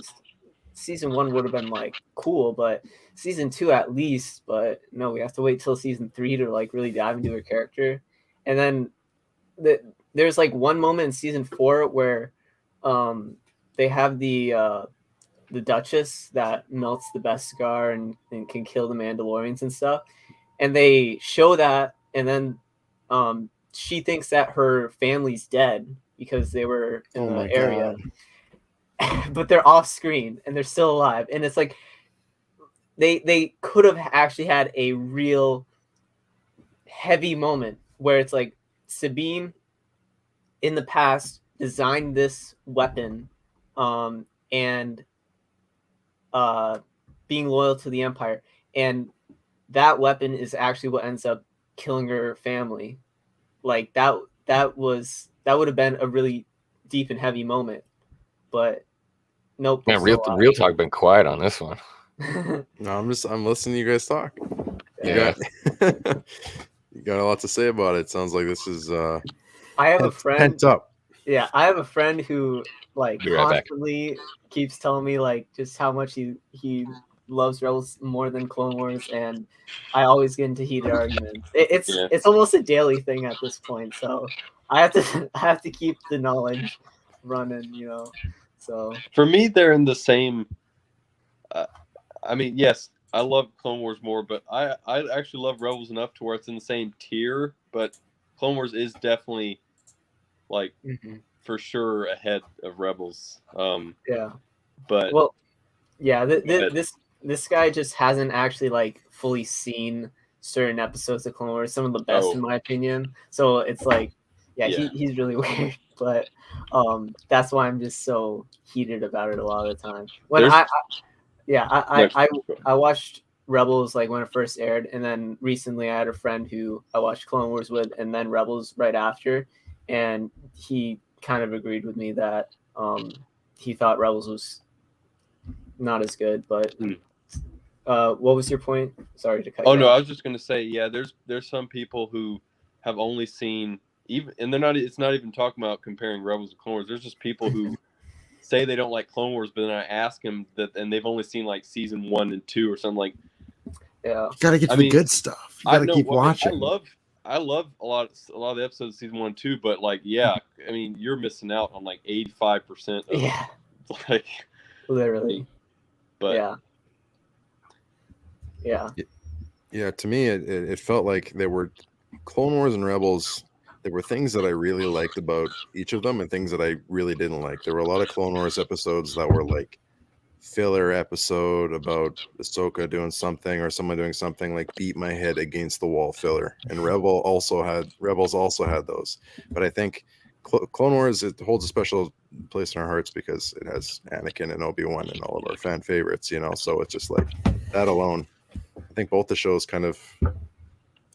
season 1 would have been like cool, but season 2 at least. But no, we have to wait till season 3 to like really dive into her character. And then there's like one moment in season 4 where they have the Duchess that melts the Beskar and can kill the Mandalorians and stuff, and they show that, and then she thinks that her family's dead because they were in the area. But they're off screen and they're still alive, and it's like they could have actually had a real heavy moment where it's like Sabine in the past designed this weapon and being loyal to the Empire, and that weapon is actually what ends up killing her family. Like that would have been a really deep and heavy moment, but nope. Man, real talk been quiet on this one. No, I'm listening to you guys talk. Yeah. You got a lot to say about it. Sounds like this is I have a friend pent up. Yeah, I have a friend who like Be right back. constantly keeps telling me like just how much he loves Rebels more than Clone Wars, and I always get into heated arguments. It's almost a daily thing at this point, so I have to keep the knowledge running, you know. So For me, they're in the same. I mean, yes, I love Clone Wars more, but I actually love Rebels enough to where it's in the same tier. But Clone Wars is definitely like Mhm. for sure ahead of Rebels. Yeah. But Well, yeah. ahead. This guy just hasn't actually like fully seen certain episodes of Clone Wars, some of the best in my opinion. So it's like, yeah, Yeah. he's really weird, but that's why I'm just so heated about it a lot of the time. When There's- I watched Rebels like when it first aired, and then recently I had a friend who I watched Clone Wars with, and then Rebels right after, and he kind of agreed with me that he thought Rebels was not as good. But what was your point? Sorry to cut you no, off. I was just gonna say, yeah, there's some people who have only seen even, and they're not. It's not even talking about comparing Rebels to Clone Wars. There's just people who say they don't like Clone Wars, but then I ask them that, and they've only seen like season 1 and 2 or something. Like, Yeah, You gotta get to I the mean, good stuff. You gotta keep watching. I love a lot of the episodes of season 1 and 2, but like, yeah, I mean, you're missing out on like 85% of yeah, like, literally. but Yeah, to me, it felt like there were Clone Wars and Rebels. There were things that I really liked about each of them and things that I really didn't like. There were a lot of Clone Wars episodes that were like filler episode about Ahsoka doing something or someone doing something, like beat my head against the wall filler. And Rebels also had those. But I think Clone Wars, it holds a special place in our hearts because it has Anakin and Obi-Wan and all of our fan favorites, you know. So it's just like that alone. I think both the shows kind of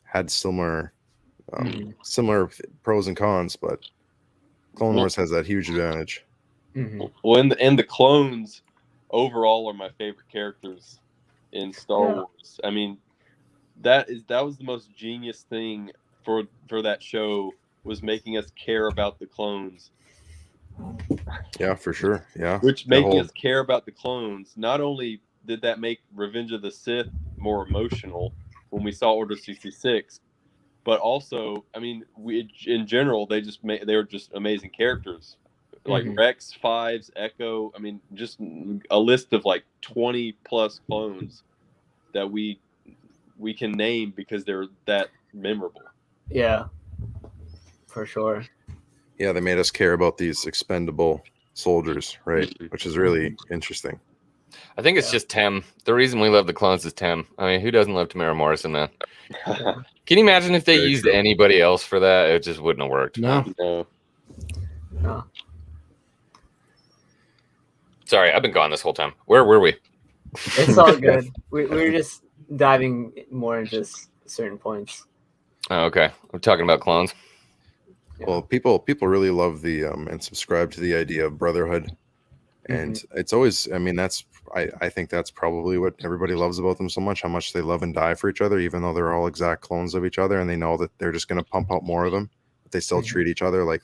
had similar pros and cons, but Clone Wars has that huge advantage. Well, and the clones overall are my favorite characters in Star Wars. I mean, that was the most genius thing for that show, was making us care about the clones. Yeah, for sure. Yeah, which making us care about the clones. Not only did that make Revenge of the Sith more emotional when we saw Order 66, but also, I mean, in general they were just amazing characters. Like Rex, Fives, Echo. I mean, just a list of like 20 plus clones that we can name because they're that memorable. Yeah, for sure. Yeah, they made us care about these expendable soldiers, right? Which is really interesting. I think it's just Tim. The reason we love the clones is Tim. I mean, who doesn't love Tamara Morrison, man? Can you imagine if they used anybody else for that? It just wouldn't have worked. No. Sorry, I've been gone this whole time. Where were we? It's all good. We were just diving more into certain points. Oh, okay. We're talking about clones. Well, people really love the and subscribe to the idea of brotherhood, and it's always, I mean, I think that's probably what everybody loves about them so much, how much they love and die for each other, even though they're all exact clones of each other, and they know that they're just going to pump out more of them, but they still treat each other like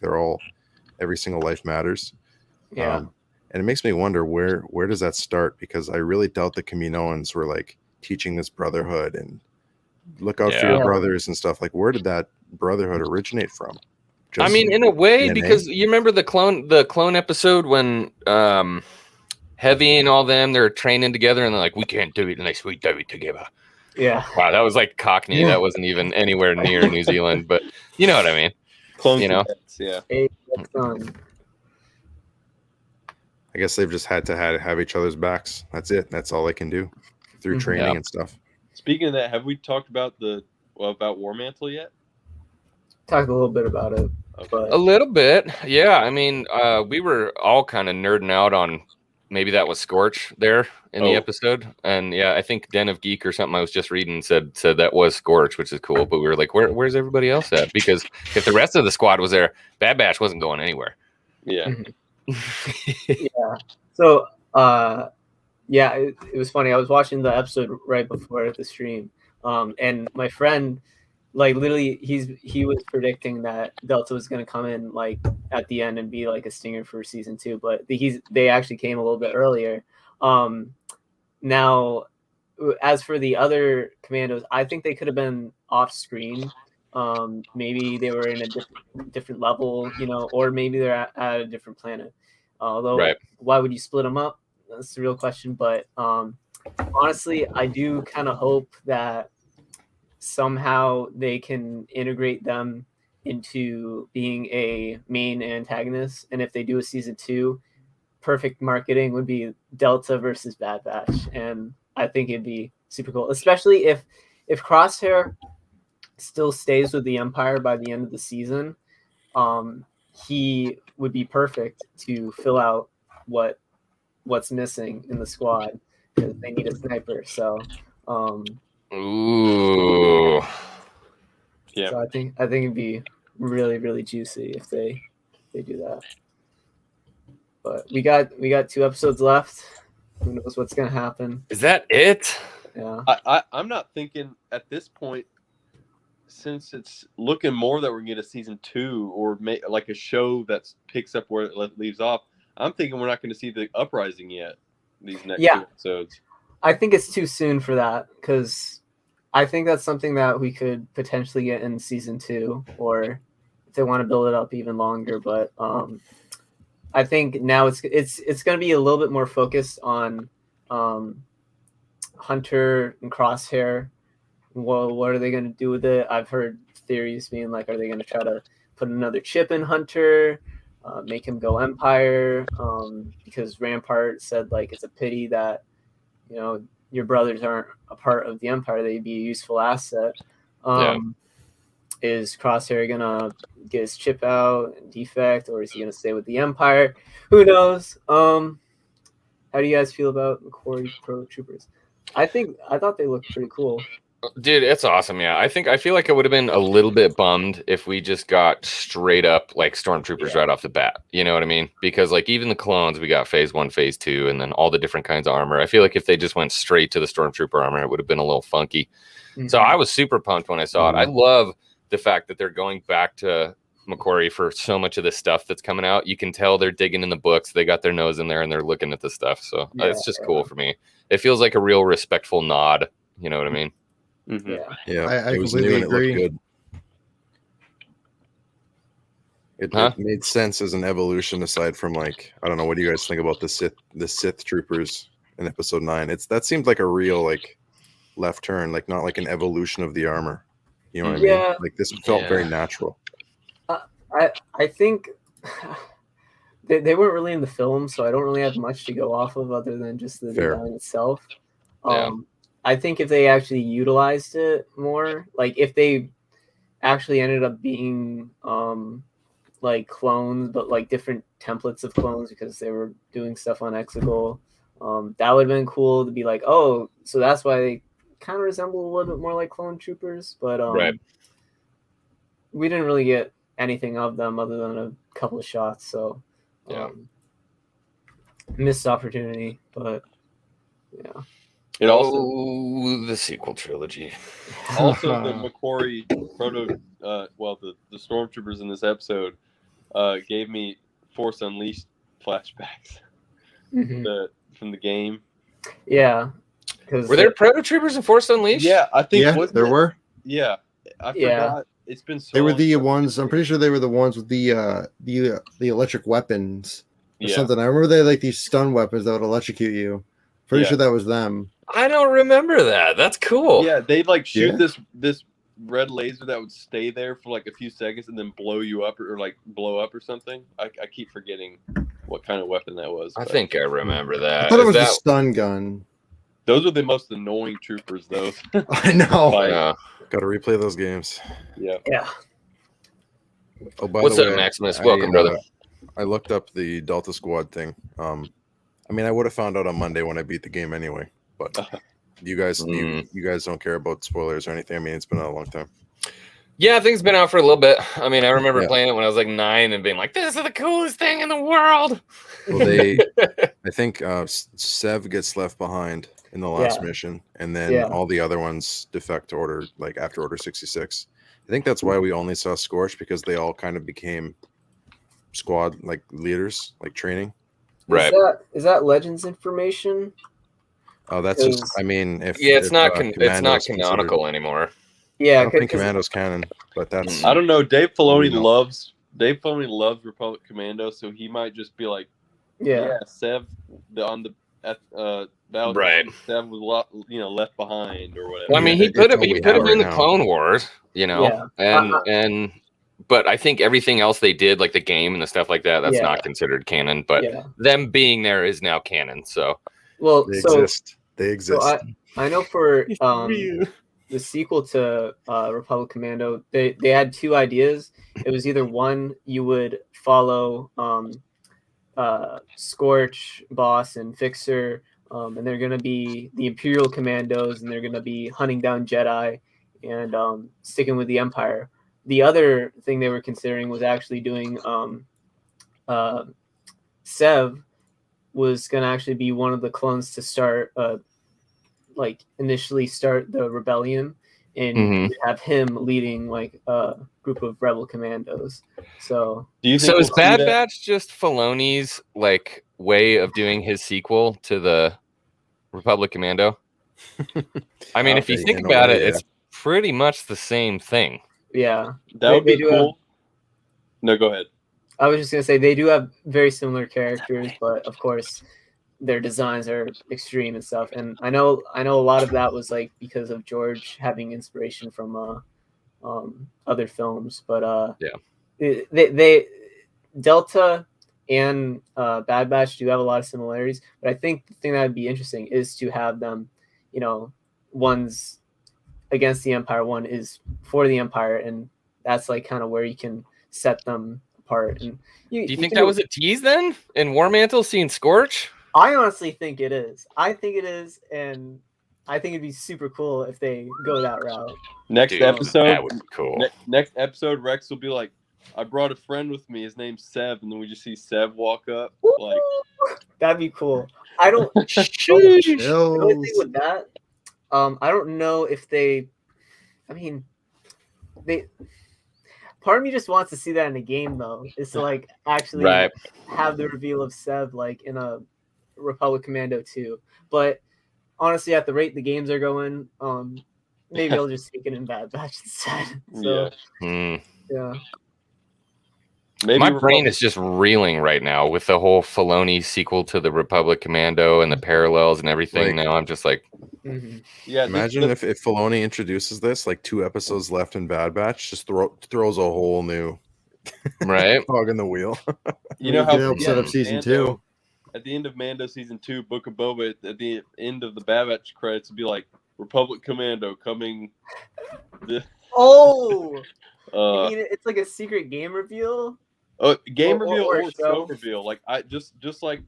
every single life matters. And it makes me wonder where does that start, because I really doubt the Kaminoans were like teaching this brotherhood and look out for your brothers and stuff. Like, where did that brotherhood originate from? I mean, in a way, because you remember the clone episode when Heavy and all them, they're training together and they're like, we can't do it unless we do it together. Yeah. Wow, that was like Cockney. Yeah. That wasn't even anywhere near New Zealand, but you know what I mean. Clones, you know, yeah. I guess they've just had to have each other's backs. That's it. That's all they can do through training and stuff. Speaking of that, have we talked about about War Mantle yet? Talked a little bit about it. Okay. A little bit, yeah. I mean, we were all kind of nerding out on maybe that was Scorch there in the episode, and yeah, I think Den of Geek or something I was just reading said that was Scorch, which is cool. But we were like, where's everybody else at? Because if the rest of the squad was there, Bad Batch wasn't going anywhere. Yeah. Yeah. So, yeah, it was funny. I was watching the episode right before the stream, and my friend, like, literally, he was predicting that Delta was going to come in like at the end and be like a stinger for season 2, but they actually came a little bit earlier. Now, as for the other commandos, I think they could have been off screen. Maybe they were in a different level, you know, or maybe they're at a different planet. Although, why would you split them up? That's the real question. But honestly, I do kind of hope that somehow they can integrate them into being a main antagonist. And if they do a season 2, perfect marketing would be Delta versus Bad Batch, and I think it'd be super cool, especially if Crosshair still stays with the Empire by the end of the season. He would be perfect to fill out what's missing in the squad, because they need a sniper. So, Ooh. Yeah. so I think it'd be really, really juicy if they do that. But we got 2 episodes left. Who knows what's gonna happen? Is that it? Yeah. I'm not thinking at this point, since it's looking more that we're gonna get a season 2 or like a show that picks up where it leaves off. I'm thinking we're not going to see the uprising yet. These next 2 episodes. I think it's too soon for that, because I think that's something that we could potentially get in season 2, or if they want to build it up even longer. But I think now it's going to be a little bit more focused on Hunter and Crosshair. Well, what are they going to do with it? I've heard theories being like, are they going to try to put another chip in Hunter, make him go Empire? Because Rampart said like it's a pity that your brothers aren't a part of the Empire. They'd be a useful asset. Is Crosshair gonna get his chip out and defect, or is he gonna stay with the Empire? Who knows? How do you guys feel about McQuarrie Pro Troopers? I thought they looked pretty cool. Dude, it's awesome. Yeah, I feel like I would have been a little bit bummed if we just got straight up like stormtroopers right off the bat. You know what I mean? Because like even the clones, we got phase 1, phase 2, and then all the different kinds of armor. I feel like if they just went straight to the stormtrooper armor, it would have been a little funky. Mm-hmm. So I was super pumped when I saw it. I love the fact that they're going back to McQuarrie for so much of the stuff that's coming out. You can tell they're digging in the books. They got their nose in there and they're looking at the stuff. So it's just cool for me. It feels like a real respectful nod. You know what I mean? Mm-hmm. Yeah. I completely agree. It made sense as an evolution, aside from like, I don't know, what do you guys think about the Sith troopers in episode 9? That seemed like a real like left turn, like not like an evolution of the armor. You know what I mean? Like this felt very natural. I think they weren't really in the film, so I don't really have much to go off of other than just the design itself. I think if they actually utilized it more, like if they actually ended up being like clones, but like different templates of clones because they were doing stuff on Exegol, that would have been cool to be like, oh, so that's why they kind of resemble a little bit more like clone troopers. But we didn't really get anything of them other than a couple of shots, so missed opportunity. But it also the sequel trilogy. Also, the McQuarrie the stormtroopers in this episode gave me Force Unleashed flashbacks from the game. Yeah, were there proto troopers in Force Unleashed? Yeah, I think there were. Yeah, I forgot. It's been so. They were the ones. I'm pretty sure they were the ones with the electric weapons or something. I remember they had like these stun weapons that would electrocute you. Pretty sure that was them. I don't remember that. That's cool. Yeah, they'd like shoot this red laser that would stay there for like a few seconds and then blow you up or like blow up or something. I keep forgetting what kind of weapon that was. I think I remember that. I thought it was a stun gun. Those are the most annoying troopers, though. I know. Got to replay those games. Yeah. Oh, by what's the up, way, Maximus? Welcome, brother. I looked up the Delta Squad thing. I mean, I would have found out on Monday when I beat the game anyway. But you guys don't care about spoilers or anything. I mean, it's been out a long time. Yeah, I think it's been out for a little bit. I mean, I remember playing it when I was like 9 and being like, "This is the coolest thing in the world." Well, I think Sev gets left behind in the last mission, and then all the other ones defect to Order, like after Order 66. I think that's why we only saw Scorch, because they all kind of became squad like leaders, like training. Right. Is that Legends information? Oh, that's just. I mean, it's not canonical anymore. Yeah, I don't think Commando's canon, but that's. I don't know. Dave Filoni loves Republic Commando, so he might just be like, Sev on the battle. Right. Sev was left behind or whatever. Well, I mean, he put him in the Clone Wars, and but I think everything else they did, like the game and the stuff like that, that's Yeah. not considered canon. But Yeah. them being there is now canon. So Well, They so exist. They exist. so I know for the sequel to Republic Commando, they had two ideas. It was either one, you would follow Scorch, Boss, and Fixer, and they're going to be the Imperial Commandos, and they're going to be hunting down Jedi and sticking with the Empire. The other thing they were considering was actually doing Sev was going to actually be one of the clones to start, initially start the rebellion, and have him leading like a group of rebel commandos. So, Do you think so we'll is see Bad that? Batch just Filoni's like way of doing his sequel to the Republic Commando? I mean, if you Okay, think in a about way, it, yeah. it's pretty much the same thing. yeah, That would They be do have- cool. No, go ahead. I was just gonna say they do have very similar characters, but of course their designs are extreme and stuff. And I know a lot of that was like because of George having inspiration from other films. But they Delta and Bad Batch do have a lot of similarities. But I think the thing that would be interesting is to have them, one's against the Empire, one is for the Empire, and that's like kind of where you can set them apart. And Do you think that was a tease then in War Mantle seeing Scorch? I honestly think it is. I think it is, and I think it'd be super cool if they go that route. Next Dude, episode, that would be cool. next episode, Rex will be like, "I brought a friend with me. His name's Sev," and then we just see Sev walk up. Like, That'd be cool. I don't. The only thing with that, I don't know if they. I mean, they. Part of me just wants to see that in a game, though, is to like actually have the reveal of Sev like in a Republic Commando 2. But honestly, at the rate the games are going, maybe I'll just take it in Bad Batch instead. So, yeah. Maybe my brain is just reeling right now with the whole Filoni sequel to the Republic Commando and the parallels and everything. Now I'm just like, yeah. Imagine if Filoni introduces this, like 2 episodes left in Bad Batch, just throws a whole new dog in the wheel. You know how set up season 2. At the end of Mando season 2, Book of Boba, at the end of the Bad Batch credits, would be like Republic Commando coming. Oh, I mean, it's like a secret game reveal. Game reveal or show reveal. Like just like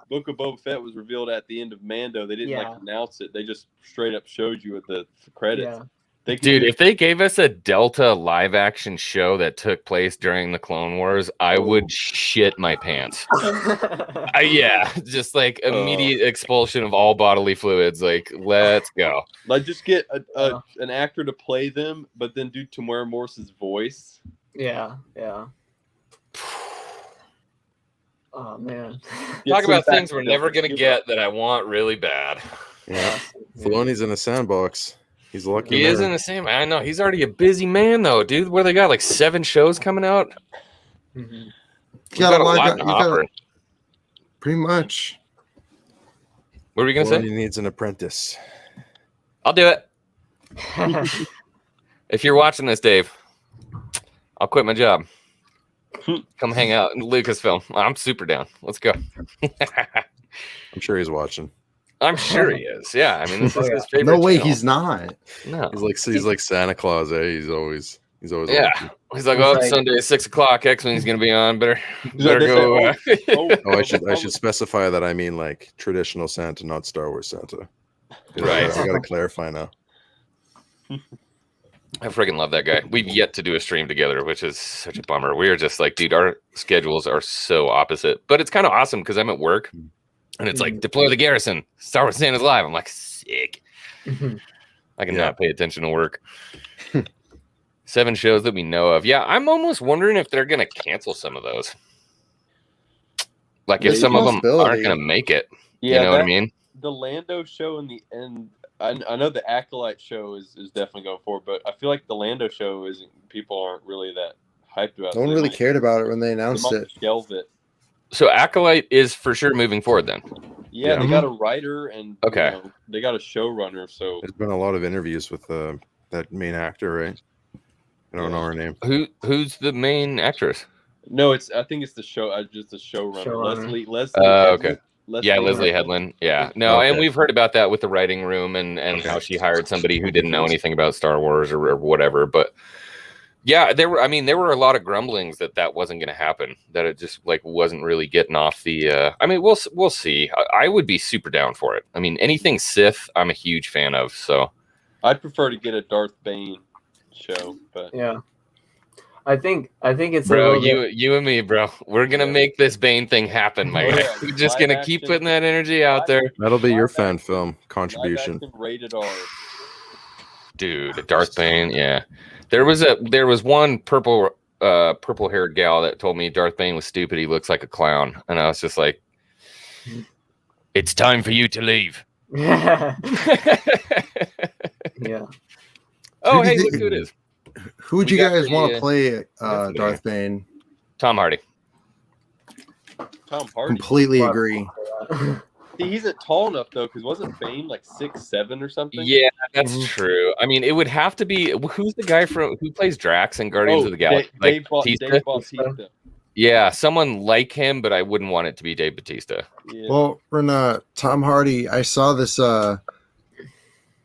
Book of Boba Fett was revealed at the end of Mando. They didn't like announce it. They just straight up showed you at the credits. Yeah. Dude, if they gave us a Delta live action show that took place during the Clone Wars, I would shit my pants. Just like immediate expulsion of all bodily fluids. Like, let's go. Like, just get an actor to play them, but then do Tamara Morse's voice. Yeah. Oh man. Talk about things we're never gonna get that I want really bad. Yeah. Filoni's in a sandbox. He's lucky. He is in the same. I know he's already a busy man though, dude. What they got? Like 7 shows coming out. You got a lot to offer. Pretty much. What were we gonna say? He needs an apprentice. I'll do it. If you're watching this, Dave, I'll quit my job. Come hang out in Lucasfilm. I'm super down. Let's go. I'm sure he's watching. I'm sure he is. Yeah, I mean, this is his favorite. No way, channel. he's not. No, he's like Santa Claus. He's always. Yeah, he's like, oh, it's Sunday, 6:00. X-Wing's gonna be on. Better go. I should specify that I mean like traditional Santa, not Star Wars Santa. Right. I gotta clarify now. I freaking love that guy. We've yet to do a stream together, which is such a bummer. We are just like, dude, our schedules are so opposite. But it's kind of awesome because I'm at work, and it's like deploy the garrison. Star Wars Santa's live. I'm like, sick. I can not pay attention to work. 7 shows that we know of. Yeah, I'm almost wondering if they're going to cancel some of those. Like if some of them aren't going to make it. Yeah, you know what I mean? The Lando show in the end, I know the Acolyte show is definitely going forward, but I feel like the Lando show people aren't really that hyped about it. No one really cared about it when they announced it. Shelve it. So Acolyte is for sure moving forward then. Yeah, they got a writer and they got a showrunner. So there's been a lot of interviews with that main actor, right? I don't know her name. Who's the main actress? No, I think it's the show. Just the showrunner. Showrunner. Leslie. Okay. Leslie Leslie Headland. Yeah. No, Okay. and we've heard about that with the writing room and how she hired somebody who didn't know anything about Star Wars or whatever. But yeah, there were a lot of grumblings that wasn't going to happen, that it just like wasn't really getting off the I mean, we'll see. I would be super down for it. I mean, anything Sith, I'm a huge fan of, so I'd prefer to get a Darth Bane show, but Yeah. I think it's bro, a little bit, you and me, bro. We're going to make this Bane thing happen, my guy. Yeah. We're just Live going to keep action. putting that energy out there. That'll be your Live fan action- film contribution. live action rated R. Dude, Darth Bane, yeah. There was one purple haired gal that told me Darth Bane was stupid. He looks like a clown, and I was just like, "It's time for you to leave." yeah. Oh, Who do hey, you look think- who it is. Who would We you got guys the, want to play the Darth Bane? Tom Hardy. Tom Hardy. Completely agree. See, he's not tall enough though, because wasn't Bane like 6'7" or something? Yeah, that's Mhm. true. I mean, it would have to be who's the guy who plays Drax in Guardians of the Galaxy? Dave Bautista? Bautista. Yeah, someone like him, but I wouldn't want it to be Dave Bautista. Yeah. Well, when Tom Hardy, I saw this. I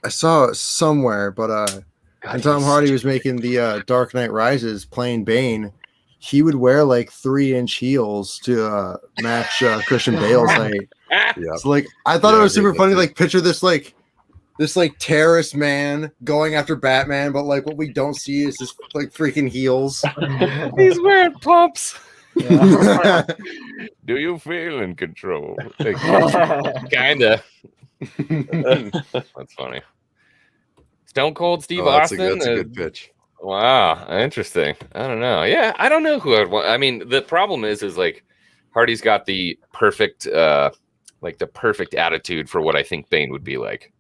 saw it somewhere, but when Tom Hardy was making the Dark Knight Rises, playing Bane, he would wear like 3-inch heels to match Christian Bale's height. Yeah. So like, I thought Yeah, it was I super think funny. that's Like, picture this like terrorist man going after Batman, but like what we don't see is just like freaking heels. He's wearing pumps. Yeah. Do you feel in control? Like, kinda. That's funny. Stone Cold Steve Oh, that's Austin. a good pitch. Wow, interesting. I don't know. Yeah, I don't know who I'd want. I mean, the problem is like Hardy's got the perfect attitude for what I think Bane would be like.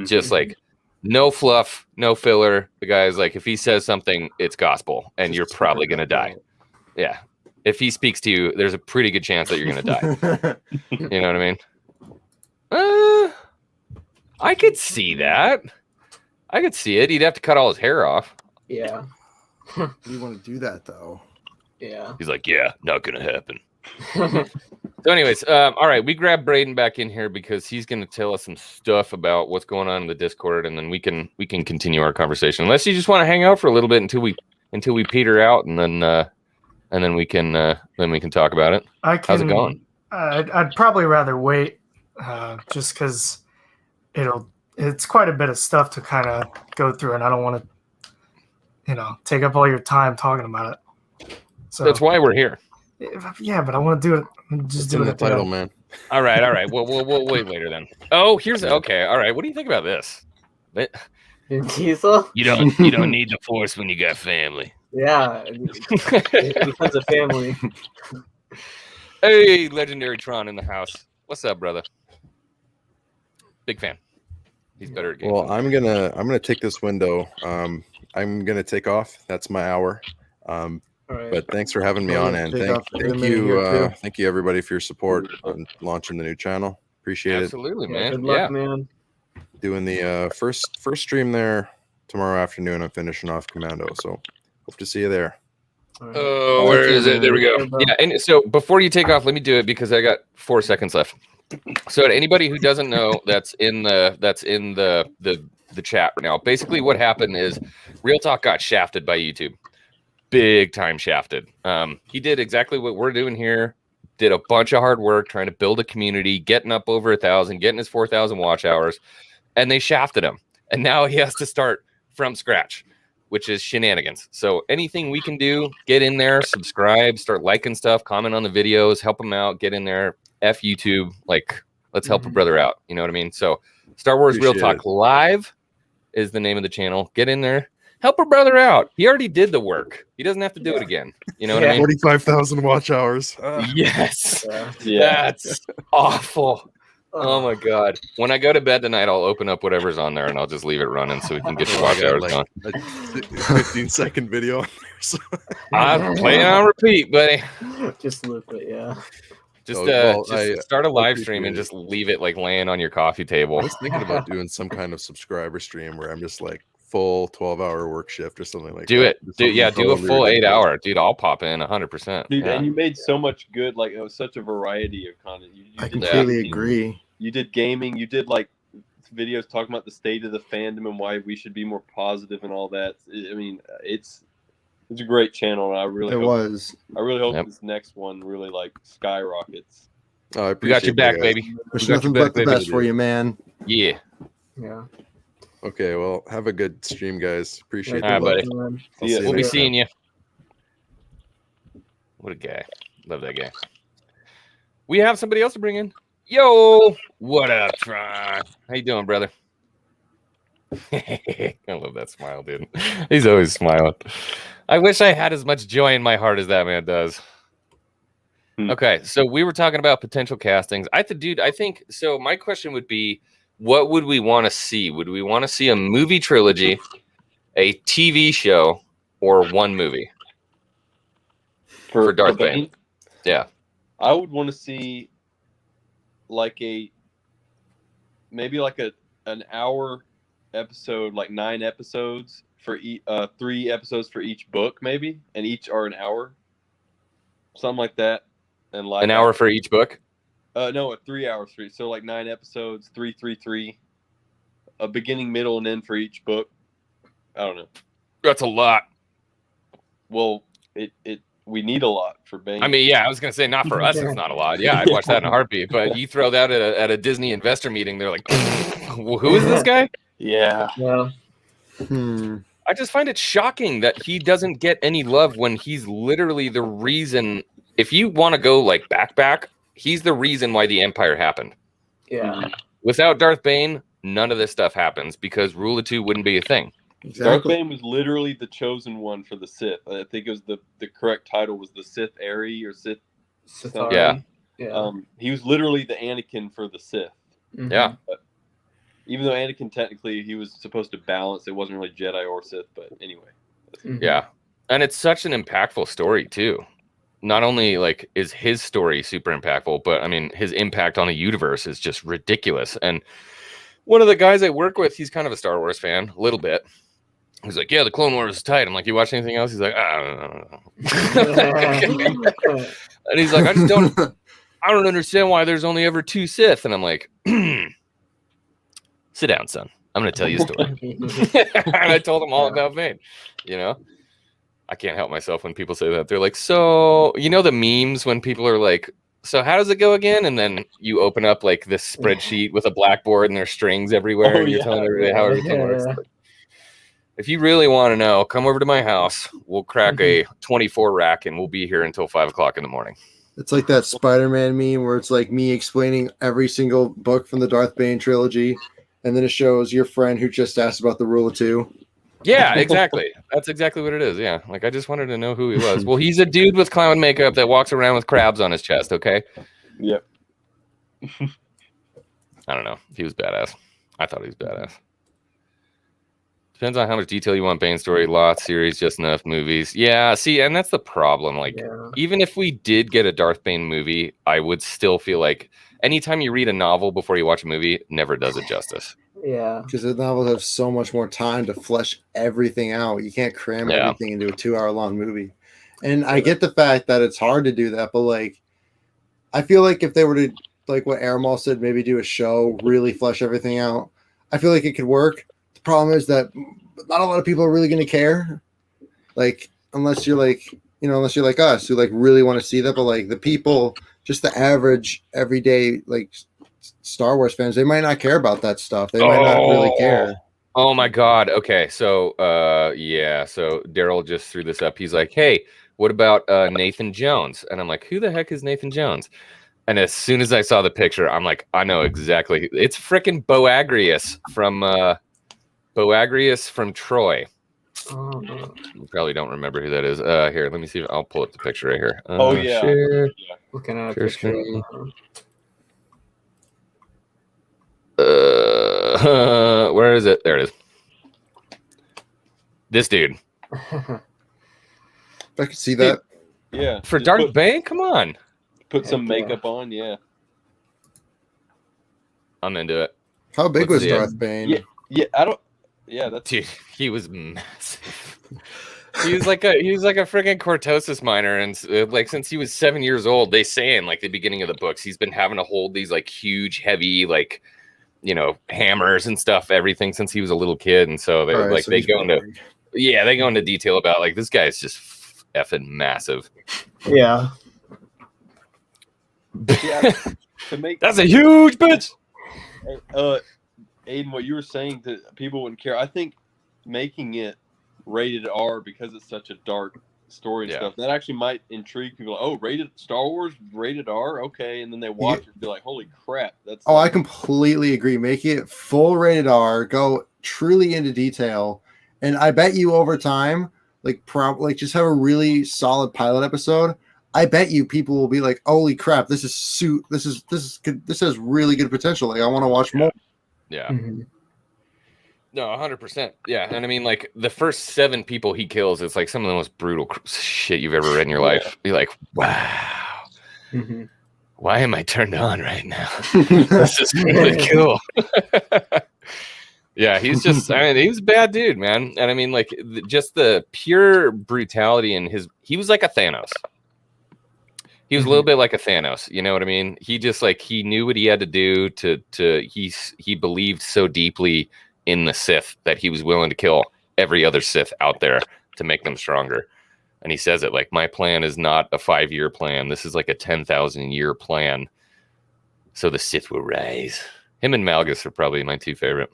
Just like no fluff, no filler. The guy's like, if he says something, it's gospel, and you're probably gonna die. Yeah. If he speaks to you, there's a pretty good chance that you're gonna die. You know what I mean? I could see that. I could see it. He'd have to cut all his hair off. Yeah. You want to do that though? Yeah. He's like, yeah, not gonna happen. So anyways, all right, we grabbed Braden back in here because he's going to tell us some stuff about what's going on in the Discord, and then we can continue our conversation. Unless you just want to hang out for a little bit until we peter out, and then we can talk about it. How's it going? I'd probably rather wait, just because it's quite a bit of stuff to kind of go through, and I don't want to, take up all your time talking about it. So That's why we're here. Yeah, but I want to do it. Just It's do in it the at the title, end. man. All right. We'll wait later then. Oh, okay. All right. What do you think about this? Vin Diesel? You don't need the force when you got family. Yeah. It becomes a family. Hey, legendary Tron in the house. What's up, brother? Big fan. He's better at games. Well, I'm gonna take this window. I'm gonna take off. That's my hour. All right. But thanks for having me on, and Take off in a thank minute here, too. you everybody for your support on launching the new channel. Appreciate Absolutely, Yeah, man. good luck, Yeah. man. it. Doing the first stream there tomorrow afternoon. I'm finishing off Commando, so hope to see you there. All right. Oh, where is it? There we go. Yeah, bro. Yeah, and so before you take off, let me do it because I got 4 seconds left. So to anybody who doesn't know, that's in the chat right now. Basically, what happened is Real Talk got shafted by YouTube. Big time shafted. He did exactly what we're doing here. Did a bunch of hard work trying to build a community, getting up over 1,000, getting his 4,000 watch hours, and they shafted him. And now he has to start from scratch, which is shenanigans. So anything we can do, get in there, subscribe, start liking stuff, comment on the videos, help him out, get in there. F YouTube, like let's help a brother out. You know what I mean? So Star Wars Real Appreciate Talk Live is the name of the channel. Get in there, help a brother out. He already did the work. He doesn't have to do it again. You know what I mean? 45,000 watch hours. Yes. Yeah. That's awful. Oh my god. When I go to bed tonight, I'll open up whatever's on there and I'll just leave it running so we can get the watch hours going. a 15-second video on there. So. I'm playing on repeat, buddy. Just look it, yeah. Just, Oh, well, just I start a live stream and appreciate it. just leave it like laying on your coffee table. I was thinking about doing some kind of subscriber stream where I'm just like full 12-hour work shift or something like Do that. it. Just Do, something yeah, do a totally full ridiculous. 8-hour. Dude, I'll pop in 100%. Dude, Yeah. and you made so much good. Like it was such a variety of content. You I did completely gaming, agree. You did gaming. You did like videos talking about the state of the fandom and why we should be more positive and all that. I mean, it's a great channel, and I really It hope was. this next one really like skyrockets. Oh, I We got your appreciate that, back, guys. baby. Wish We got nothing your but the back, baby. best for you, man. Yeah. Yeah. Okay, well, have a good stream, guys. Appreciate All right, the love. buddy. Man. I'll See ya. see you We'll be next time. seeing you. What a guy. Love that guy. We have somebody else to bring in. Yo, what up, Tron? How you doing, brother? I love that smile, dude. He's always smiling. I wish I had as much joy in my heart as that man does. Okay, so we were talking about potential castings. I think so. My question would be, what would we want to see? Would we want to see a movie trilogy, a TV show, or one movie for Darth Bane? Yeah, I would want to see like maybe like an hour episode, like 9 episodes for 3 episodes for each book, maybe, and each are an hour, something like that. And like an hour for each book. No, 3 hours for each. So like 9 episodes, 3, a beginning, middle, and end for each book. I don't know. That's a lot. Well, we need a lot for Bane. I mean, yeah, I was gonna say not for us. It's not a lot. Yeah, I'd watch that in a heartbeat. But you throw that at a Disney investor meeting, they're like, well, "Who is this guy?" yeah. Yeah. I just find it shocking that he doesn't get any love when he's literally the reason. If you want to go like back, he's the reason why the Empire happened. Yeah. Without Darth Bane, none of this stuff happens because Rule of Two wouldn't be a thing. Darth Exactly. Bane was literally the chosen one for the Sith. I think it was the correct title was the Sith Airy or Sith. Safari. Yeah. Yeah. He was literally the Anakin for the Sith. Mhm. Yeah. Even though Anakin technically he was supposed to balance, it wasn't really Jedi or Sith. But anyway. Mhm. Yeah. And it's such an impactful story too. Not only like is his story super impactful, but I mean his impact on the universe is just ridiculous. And one of the guys I work with, he's kind of a Star Wars fan, a little bit. He's like, yeah, the Clone Wars is tight. I'm like, you watch anything else? He's like, I don't know. And he's like, I don't understand why there's only ever 2 Sith. And I'm like, sit down, son. I'm going to tell you a story. And I told him all about Bane. You know, I can't help myself when people say that. They're like, so, you know, the memes when people are like, so how does it go again? And then you open up like this spreadsheet with a blackboard and there's strings everywhere. And you're telling everybody how everything works. Like, if you really want to know, come over to my house. We'll crack a 24 rack and we'll be here until 5 o'clock in the morning. It's like that Spider-Man meme where it's like me explaining every single book from the Darth Bane trilogy, and then it shows your friend who just asked about the Rule of Two. Yeah, exactly. That's exactly what it is. Yeah. Like I just wanted to know who he was. Well, he's a dude with clown makeup that walks around with crabs on his chest. Okay. Yep. I don't know. He was badass. I thought he was badass. Depends on how much detail you want. Bane story, lots, series, just enough, movies. Yeah, see, and that's the problem. Like, even if we did get a Darth Bane movie, I would still feel like anytime you read a novel before you watch a movie, it never does it justice. Yeah. Because the novels have so much more time to flesh everything out. You can't cram everything into a 2-hour-long movie. And I get the fact that it's hard to do that, but like, I feel like if they were to, like what Airmal said, maybe do a show, really flesh everything out, I feel like it could work. The problem is that not a lot of people are really going to care. Like, unless you're like, you know, unless you're like us who like really want to see that, but like the people, just the average, everyday, like Star Wars fans, they might not care about that stuff. They might not really care. Oh my God. Okay. So, yeah. So Daryl just threw this up. He's like, hey, what about Nathan Jones? And I'm like, who the heck is Nathan Jones? And as soon as I saw the picture, I'm like, I know exactly. It's frickin' Boagrius from Troy. Oh, no. You probably don't remember who that is. Here, let me see. I'll pull up the picture right here. Yeah. Share. Looking at a Share picture. screen. Where is it? There it is. This dude. I could see that. Yeah. For Just Darth Bane? Come on. Put some Heck yeah. makeup on, yeah. I'm into it. How big What's was the Darth Bane? Yeah. Yeah, Yeah, that's Dude, he was massive. He was like a freaking cortosis miner, and like since he was 7 years old, they say in like the beginning of the books, he's been having to hold these like huge, heavy, like hammers and stuff, everything since he was a little kid, and so they All right, so they he's go into boring. they go into detail about like this guy's just effing massive. Yeah. yeah, to make That's a huge bitch. Aiden, what you were saying that people wouldn't care. I think making it rated R because it's such a dark story and Yeah. stuff, that actually might intrigue people. Oh, rated Star Wars, rated R, okay, and then they watch it and be like, "Holy crap!" That's Oh, I completely agree. Make it full rated R. Go truly into detail, and I bet you over time, like just have a really solid pilot episode. I bet you people will be like, "Holy crap! This is good. This has really good potential. Like I want to watch more." Yeah. Mm-hmm. No, 100%. Yeah, and I mean, like the first 7 people he kills, it's like some of the most brutal shit you've ever read in your life. Be like, wow, Mm-hmm. why am I turned on right now? This is really cool. Yeah, he's just, I mean, he was a bad dude, man. And I mean, like, just the pure brutality in he was like a Thanos. He was a little bit like a Thanos, you know what I mean? He just like, he knew what he had to do he believed so deeply in the Sith that he was willing to kill every other Sith out there to make them stronger. And he says it like, my plan is not a 5-year plan. This is like a 10,000-year plan. So the Sith will rise. Him and Malgus are probably my 2 favorite.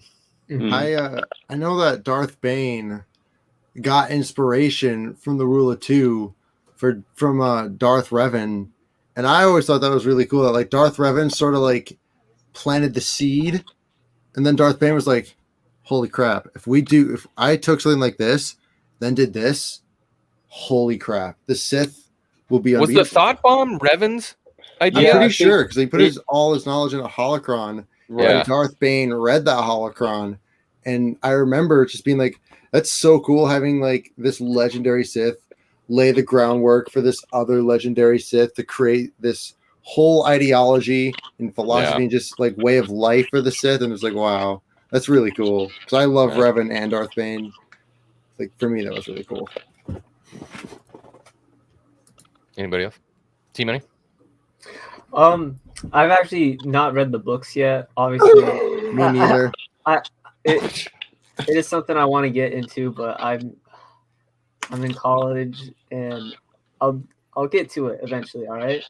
Mm. I know that Darth Bane got inspiration from the Rule of Two from Darth Revan, and I always thought that was really cool. That like Darth Revan sort of like planted the seed, and then Darth Bane was like, "Holy crap! If I took something like this, then did this, holy crap! The Sith will be Was unbeatable." the thought bomb Revan's I'm idea? pretty sure because he put all his knowledge in a holocron. Right. And Darth Bane read that holocron, and I remember just being like, "That's so cool having like this legendary Sith lay the groundwork for this other legendary Sith to create this whole ideology and philosophy and just like way of life for the Sith." And it's like, wow, that's really cool because I love Revan and Darth Bane. Like for me, that was really cool. Anybody else? T-Money? I've actually not read the books yet. Obviously, Me neither. It is something I want to get into, but I'm in college and I'll get to it eventually. All right.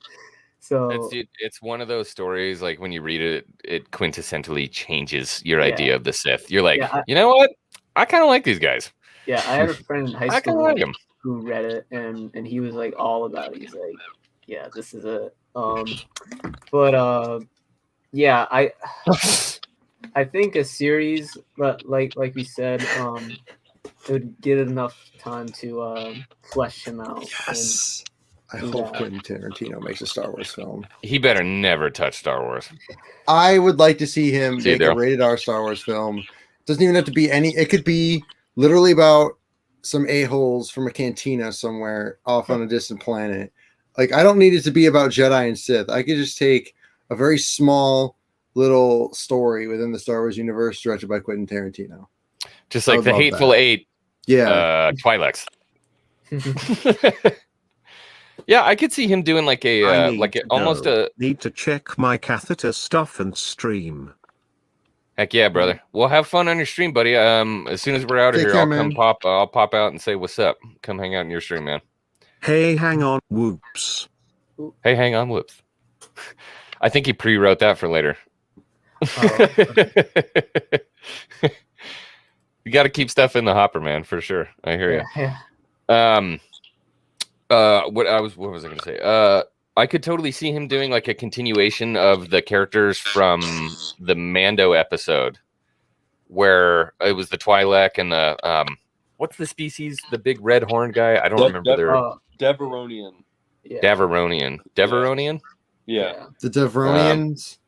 So It's one of those stories like when you read it, it quintessentially changes your idea of the Sith. You're like, you know what? I kind of like these guys. Yeah, I had a friend in high I kind of school like them. who read it and he was like all about it. He's like, yeah, this is it. Yeah, I think a series, but like we said, it would get enough time to flesh him out. Yes. I hope Quentin Tarantino makes a Star Wars film. He better never touch Star Wars. I would like to see him make a rated R Star Wars film. Doesn't even have to be any. It could be literally about some a-holes from a cantina somewhere off on a distant planet. Like I don't need it to be about Jedi and Sith. I could just take a very small little story within the Star Wars universe directed by Quentin Tarantino. Just like the Hateful Eight. Yeah. Twi'leks. Yeah, I could see him doing like a need to check my catheter stuff and stream. Heck yeah, brother. We'll have fun on your stream, buddy. As soon as we're out of here, I'll pop out and say what's up. Come hang out in your stream, man. Hey, hang on, whoops. Hey, hang on, whoops. I think he pre-wrote that for later. You got to keep stuff in the hopper, man, for sure. I hear you. Yeah. What was I going to say? I could totally see him doing like a continuation of the characters from the Mando episode, where it was the Twi'lek and the what's the species? The big red horn guy. I don't remember their Deveronian. Yeah. Deveronian. Yeah. The Deveronians.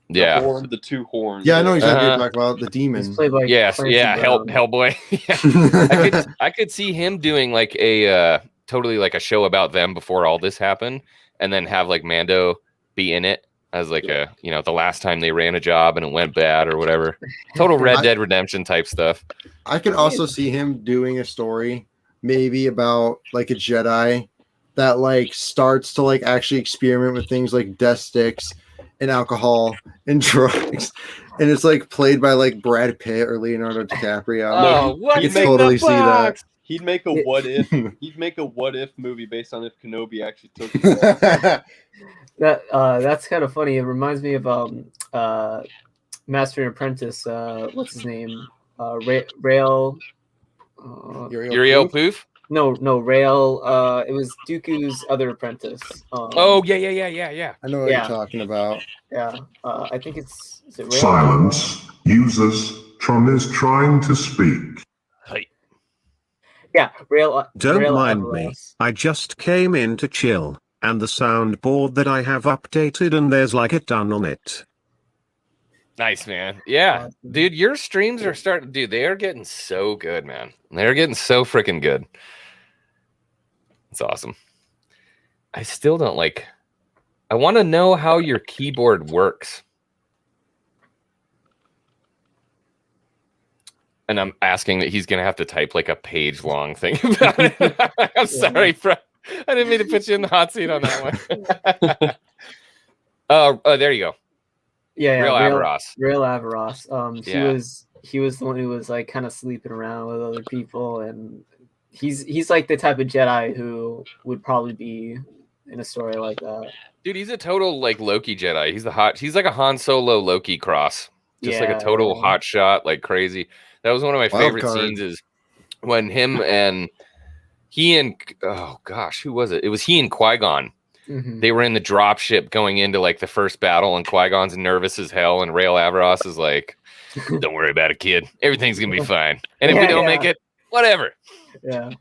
Yeah. The 2 horns. Yeah, I know exactly what you're talking about. The demon. Hellboy. Yeah. I could see him doing like a totally like a show about them before all this happened, and then have like Mando be in it as like a, you know, the last time they ran a job and it went bad or whatever. Total Red Dead Redemption type stuff. I can also see him doing a story maybe about like a Jedi that like starts to like actually experiment with things like death sticks and alcohol and drugs, and it's like played by like Brad Pitt or Leonardo DiCaprio. Oh, what? I can totally see that. He'd make a what if. He'd make a what if movie based on if Kenobi actually took it. That's kind of funny. It reminds me of Master and Apprentice. What's his name? Rail. Uriel Poof? No, Rail. It was Dooku's other apprentice. Oh yeah. I know what you're talking about. Yeah. I think is it Rail? Silence. Users. Tron is trying to speak. Hey. Yeah, Rail. Don't Rail mind Everest. me. I just came in to chill, and the soundboard that I have updated, and there's like a ton on it. Nice, man. Yeah. Dude, your streams are starting, dude, they are getting so good, man. They're getting so freaking good. It's awesome. I still don't like, I want to know how your keyboard works. And I'm asking that he's going to have to type like a page long thing about it. I'm sorry, bro. I didn't mean to put you in the hot seat on that one. There you go. Yeah, Rail Averos. Rail Averos. He was the one who was like kind of sleeping around with other people, and he's like the type of Jedi who would probably be in a story like that. Dude, he's a total like Loki Jedi. He's like a Han Solo Loki cross. Just like a total hot shot, like crazy. That was one of my favorite scenes is when he and oh gosh, who was it? It was he and Qui-Gon. Mm-hmm. They were in the dropship going into like the first battle, and Qui-Gon's nervous as hell, and Rail Averos is like, "Don't worry about it, kid. Everything's gonna be fine. And if we don't make it, whatever." Yeah.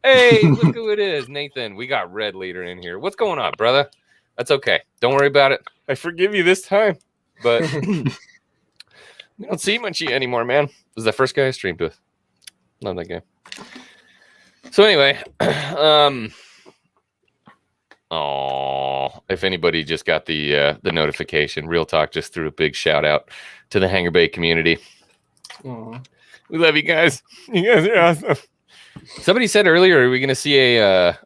Hey, look who it is, Nathan. We got Red Leader in here. What's going on, brother? That's okay. Don't worry about it. I forgive you this time, but we don't see much of you anymore, man. This is the first guy I streamed with. Love that guy. So anyway, if anybody just got the notification, Real Talk just threw a big shout out to the Hangar Bay community. Aww. We love you guys. You guys are awesome. Somebody said earlier, are we going to see a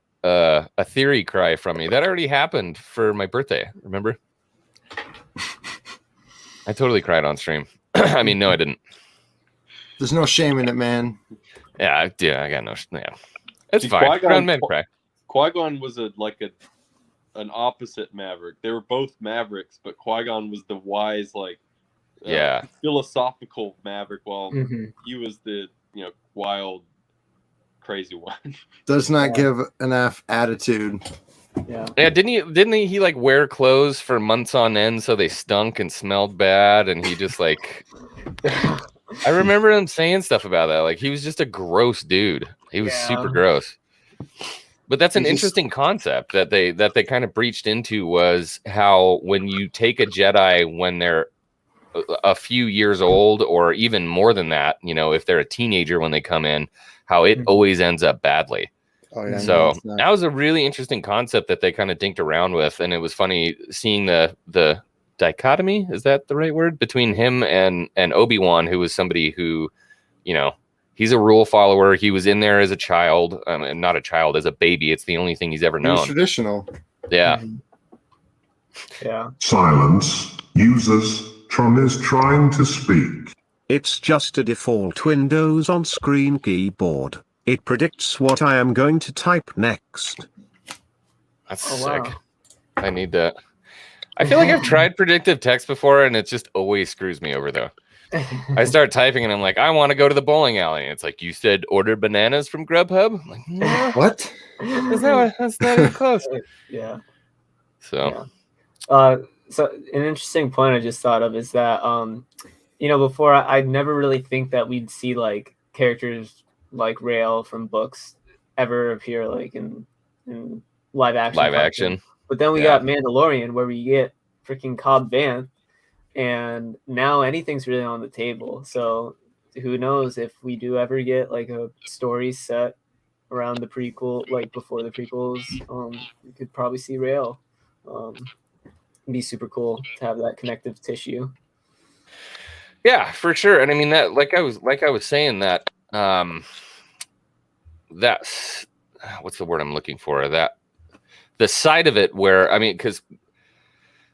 theory cry from me? That already happened for my birthday. Remember? I totally cried on stream. I mean, no, I didn't. There's no shame in it, man. Yeah, I got no. Yeah, it's fine. Grown men cry. Qui-Gon was an opposite Maverick. They were both Mavericks, but Qui-Gon was the wise, philosophical Maverick, while he was the wild, crazy one. Does not give enough attitude. Yeah. Didn't he like wear clothes for months on end so they stunk and smelled bad, and he just like I remember him saying stuff about that. Like he was just a gross dude. He was super gross. But that's an interesting concept that they kind of breached into, was how when you take a Jedi when they're a few years old, or even more than that, if they're a teenager when they come in, how it always ends up badly. Oh, yeah, so that was a really interesting concept that they kind of dinked around with, and it was funny seeing the dichotomy, is that the right word, between him and Obi-Wan, who was somebody who, he's a rule follower. He was in there as a child, and not a child, as a baby. It's the only thing he's ever known. He's traditional. Yeah. Yeah. Silence. Users. Tron is trying to speak. It's just a default Windows on-screen keyboard. It predicts what I am going to type next. That's sick. Wow. I need that. I feel like I've tried predictive text before, and it just always screws me over, though. I start typing, and I'm like, I want to go to the bowling alley. And it's like, you said order bananas from Grubhub? I'm like, no. What? That's not even close. Yeah. So. Yeah. So an interesting point I just thought of is that, before I'd never really think that we'd see like characters like Rail from books ever appear like in live action. But then we got Mandalorian, where we get freaking Cobb Vanth, and now anything's really on the table. So who knows if we do ever get like a story set around the prequel, like before the prequels, we could probably see Rail. be super cool to have that connective tissue. Yeah, for sure. And I mean that, like I was saying that, that's what's the word I'm looking for? That the side of it where, I mean, because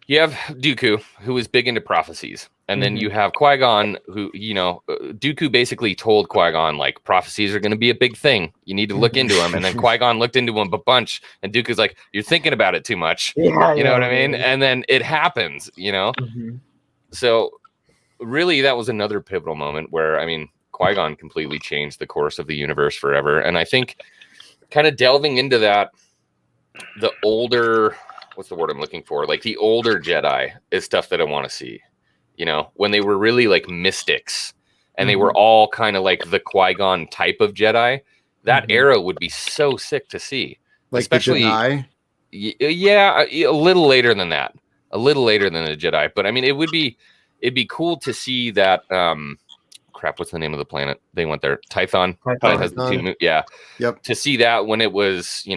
you have Dooku, who is big into prophecies, and then you have Qui-Gon, who, Dooku basically told Qui-Gon, like, prophecies are going to be a big thing. You need to look into them. And then Qui-Gon looked into them a bunch, and Dooku's like, you're thinking about it too much. Yeah, you know what I mean? And then it happens, So really, that was another pivotal moment where, I mean, Qui-Gon completely changed the course of the universe forever. And I think kind of delving into that, the older, what's the word I'm looking for? Like the older Jedi is stuff that I want to see, when they were really like mystics and they were all kind of like the Qui-Gon type of Jedi. That era would be so sick to see. Like especially, the Jedi? Yeah, a little later than that, a little later than the Jedi. But I mean, it'd be cool to see that. Crap, what's the name of the planet they went there? Tython. That has the 2 moons. Yeah. Yep. To see that when it was,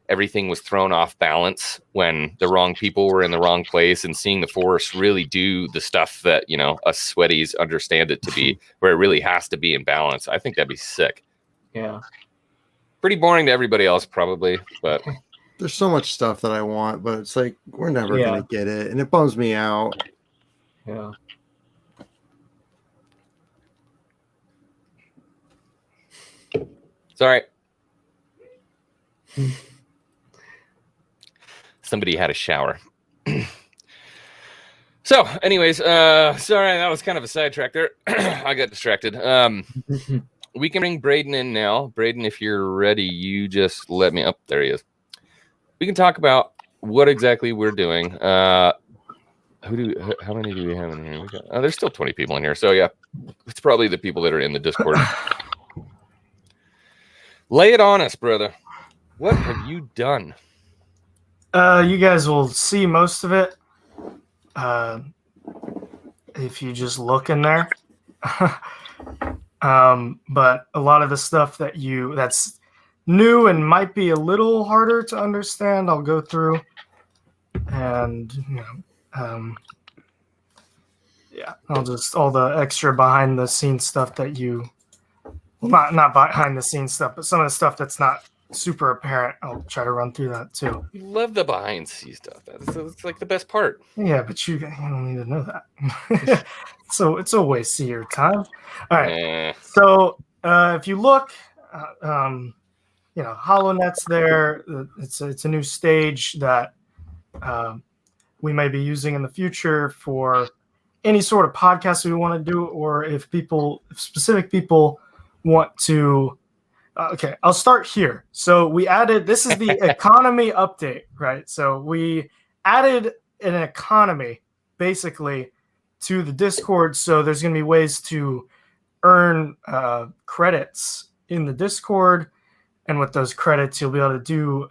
everything was thrown off balance, when the wrong people were in the wrong place, and seeing the Force really do the stuff that, us sweaties understand it to be, where it really has to be in balance. I think that'd be sick. Yeah. Pretty boring to everybody else, probably, but There's so much stuff that I want, but it's like we're never gonna get it, and it bums me out. Yeah. it's all right. Somebody had a shower. So, anyways, sorry, that was kind of a sidetrack there. I got distracted. We can bring Braden in now. Braden, if you're ready, you just let me up. There he is. We can talk about what exactly we're doing. How many do we have in here? There's still 20 people in here. So yeah, it's probably the people that are in the Discord. Lay it on us, brother. What have you done? You guys will see most of it if you just look in there. But a lot of the stuff that's new and might be a little harder to understand, I'll go through. And I'll just all the extra behind the scenes stuff that not behind the scenes stuff, but some of the stuff that's not super apparent, I'll try to run through that too. You love the behind scenes stuff. It's like the best part. Yeah, but you don't need to know that. So it's a waste of your time. All right. So if you look, HoloNet's there. It's a new stage that we may be using in the future for any sort of podcast we want to do, or if specific people want to. Okay, I'll start here. So this is the economy update, right? So we added an economy basically to the Discord. So there's going to be ways to earn credits in the Discord. And with those credits, you'll be able to do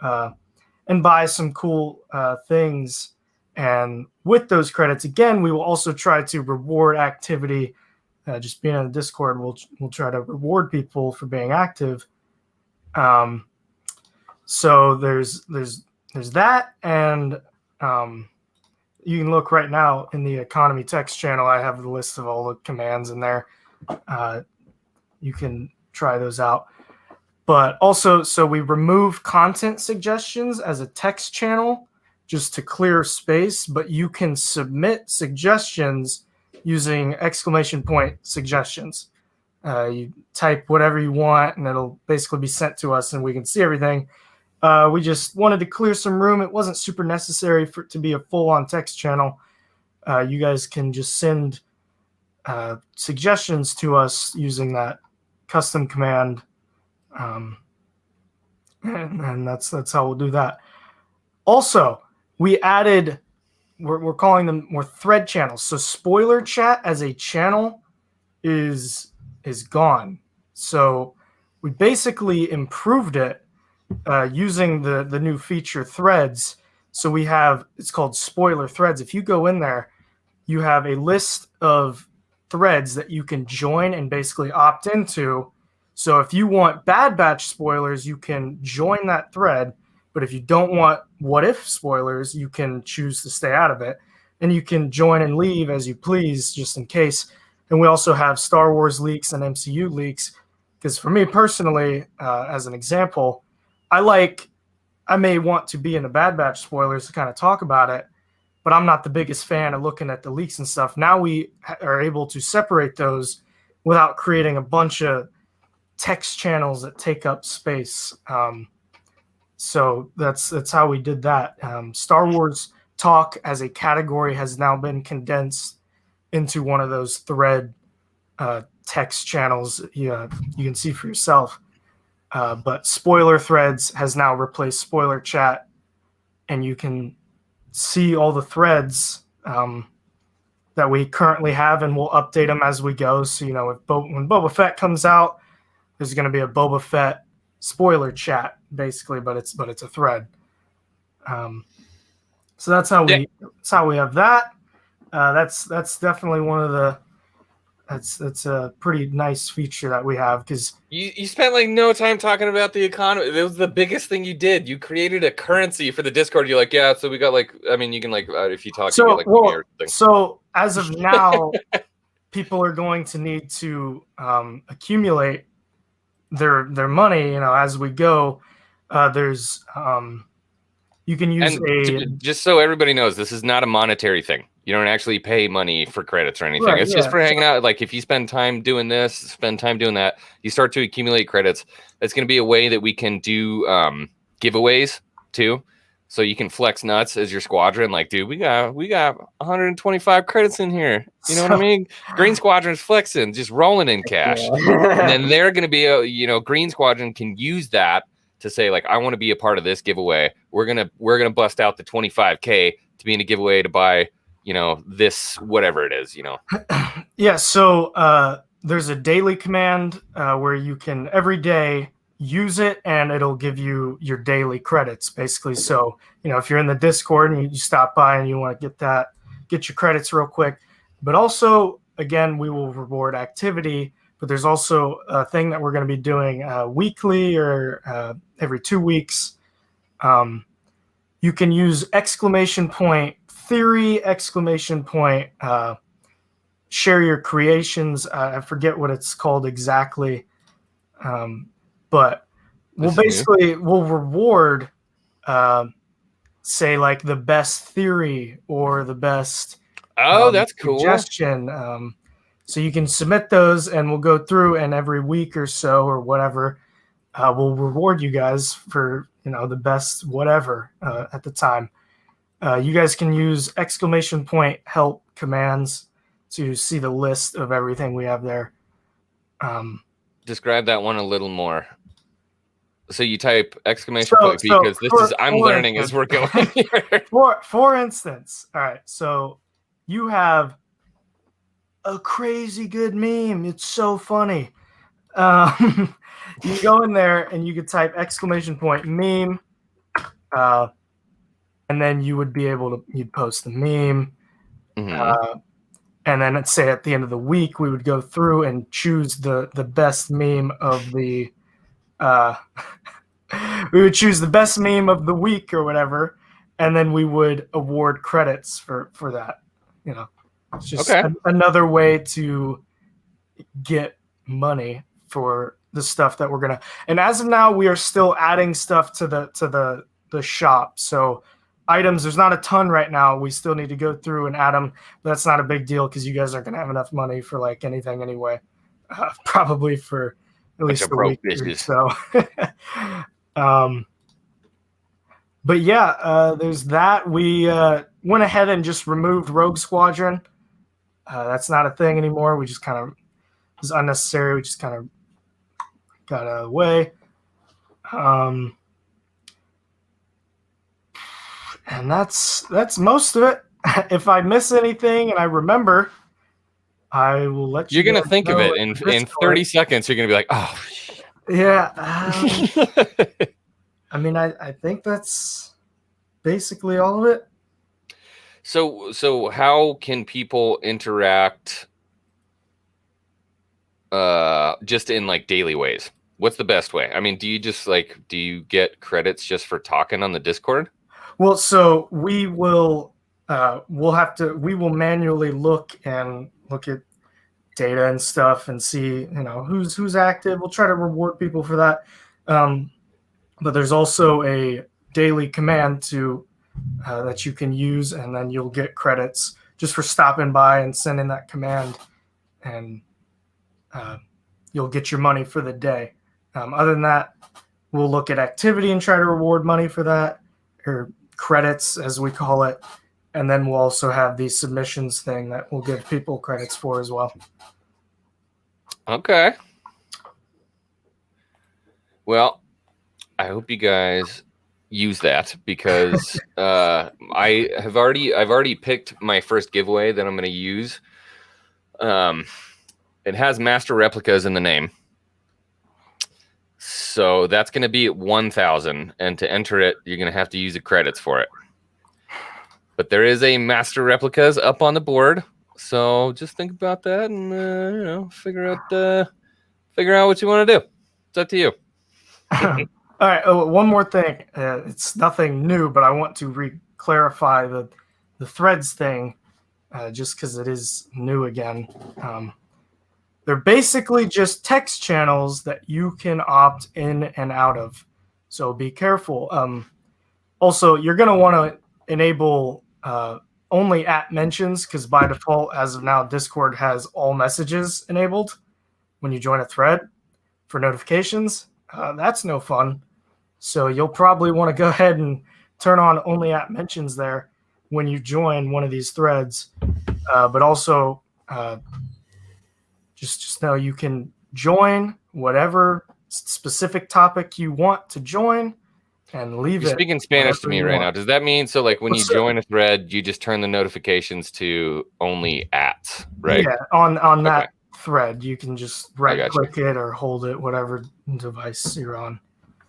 and buy some cool things. And with those credits, again, we will also try to reward activity. Just being on the Discord, we'll try to reward people for being active. So there's that, and you can look right now in the economy text channel. I have the list of all the commands in there. You can try those out. But also, so we remove content suggestions as a text channel just to clear space, but you can submit suggestions using ! Suggestions. You type whatever you want, and it'll basically be sent to us, and we can see everything. We just wanted to clear some room. It wasn't super necessary for it to be a full-on text channel. You guys can just send suggestions to us using that custom command, and that's how we'll do that. Also, we added, we're calling them more thread channels. So spoiler chat as a channel is gone. So we basically improved it using the new feature threads. So it's called spoiler threads. If you go in there, you have a list of threads that you can join and basically opt into. So if you want Bad Batch spoilers, you can join that thread. But if you don't want What If spoilers, you can choose to stay out of it. and you can join and leave as you please, just in case. And we also have Star Wars leaks and MCU leaks. Because for me personally, as an example, I may want to be in the Bad Batch spoilers to kind of talk about it, but I'm not the biggest fan of looking at the leaks and stuff. Now we are able to separate those without creating a bunch of text channels that take up space. So that's how we did that. Star Wars talk as a category has now been condensed into one of those thread text channels. You can see for yourself. But spoiler threads has now replaced spoiler chat, and you can see all the threads that we currently have, and we'll update them as we go. So, when Boba Fett comes out, there's going to be a Boba Fett spoiler chat, basically, but it's a thread. So that's how we have that. That's definitely one of the that's a pretty nice feature that we have, because you spent like no time talking about the economy. It was the biggest thing you did. You created a currency for the Discord. You're like, yeah, so we got like, I mean, you can like if you talk, you get like money or something. So as of now, people are going to need to accumulate their money. As we go, there's you can use just so everybody knows, this is not a monetary thing. You don't actually pay money for credits or anything. Right, it's just for hanging out. Like if you spend time doing this, spend time doing that, you start to accumulate credits. It's going to be a way that we can do giveaways too. So you can flex nuts as your squadron. Like, dude, we got 125 credits in here. You know what I mean? Green Squadron's flexing, just rolling in cash. Yeah. And then they're going to be Green Squadron can use that to say, like, I want to be a part of this giveaway. We're gonna bust out the 25K to be in a giveaway to buy, this whatever it is, Yeah. So there's a daily command where you can every day use it, and it'll give you your daily credits, basically. So if you're in the Discord and you stop by and you want to get your credits real quick, but also again, we will reward activity. But there's also a thing that we're going to be doing weekly or every 2 weeks. You can use !theory, share your creations. I forget what it's called exactly. But we'll reward, say, like the best theory or the best that's cool suggestion. So you can submit those, and we'll go through, and every week or so or whatever, we'll reward you guys for the best whatever at the time. You guys can use !help commands to see the list of everything we have there. Describe that one a little more. So you type ! Because I'm learning as we're going here. For instance, all right, so you have a crazy good meme. It's so funny. You go in there and you could type !meme, and then you would be able to you'd post the meme. Mm-hmm. And then let's say at the end of the week, we would go through and choose the best meme of the we would choose the best meme of the week or whatever, and then we would award credits for that. It's just another way to get money for the stuff that we're gonna. And as of now, we are still adding stuff to the shop. So items, there's not a ton right now. We still need to go through and add them. But that's not a big deal because you guys aren't gonna have enough money for like anything anyway. Probably for at least a week or so. But yeah, there's that. We went ahead and just removed Rogue Squadron. That's not a thing anymore. We just kind of was unnecessary. We just kind of got out of the way. And that's most of it. If I miss anything and I remember, I will let you. You're gonna think of it in 30 seconds. You're gonna be like, oh, yeah. I mean, I think that's basically all of it. So how can people interact just in like daily ways? What's the best way? I mean, do you get credits just for talking on the Discord? Well, so we will we will manually look at data and stuff and see, who's active. We'll try to reward people for that. But there's also a daily command that you can use, and then you'll get credits just for stopping by and sending that command, and you'll get your money for the day. Other than that, we'll look at activity and try to reward money for that, or credits as we call it. And then we'll also have the submissions thing that we'll give people credits for as well. Okay. Well, I hope you guys use that, because I've already picked my first giveaway that I'm going to use. It has master replicas in the name, so that's going to be at 1,000, and to enter it, you're going to have to use the credits for it. But there is a master replicas up on the board, so just think about that and figure out what you want to do. It's up to you. All right. Oh, one more thing. It's nothing new, but I want to clarify the threads thing, just because it is new again. They're basically just text channels that you can opt in and out of. So be careful. Also, you're going to want to enable only @mentions, because by default, as of now, Discord has all messages enabled when you join a thread for notifications. That's no fun. So you'll probably want to go ahead and turn on only @mentions there when you join one of these threads. But also, just know you can join whatever specific topic you want to join and leave You're it. speaking Spanish to me right now. Does that mean, so like when you What's that? join a thread, you just turn the notifications to only @, right? Yeah, on that Okay. thread, you can just right click it or hold it, whatever device you're on.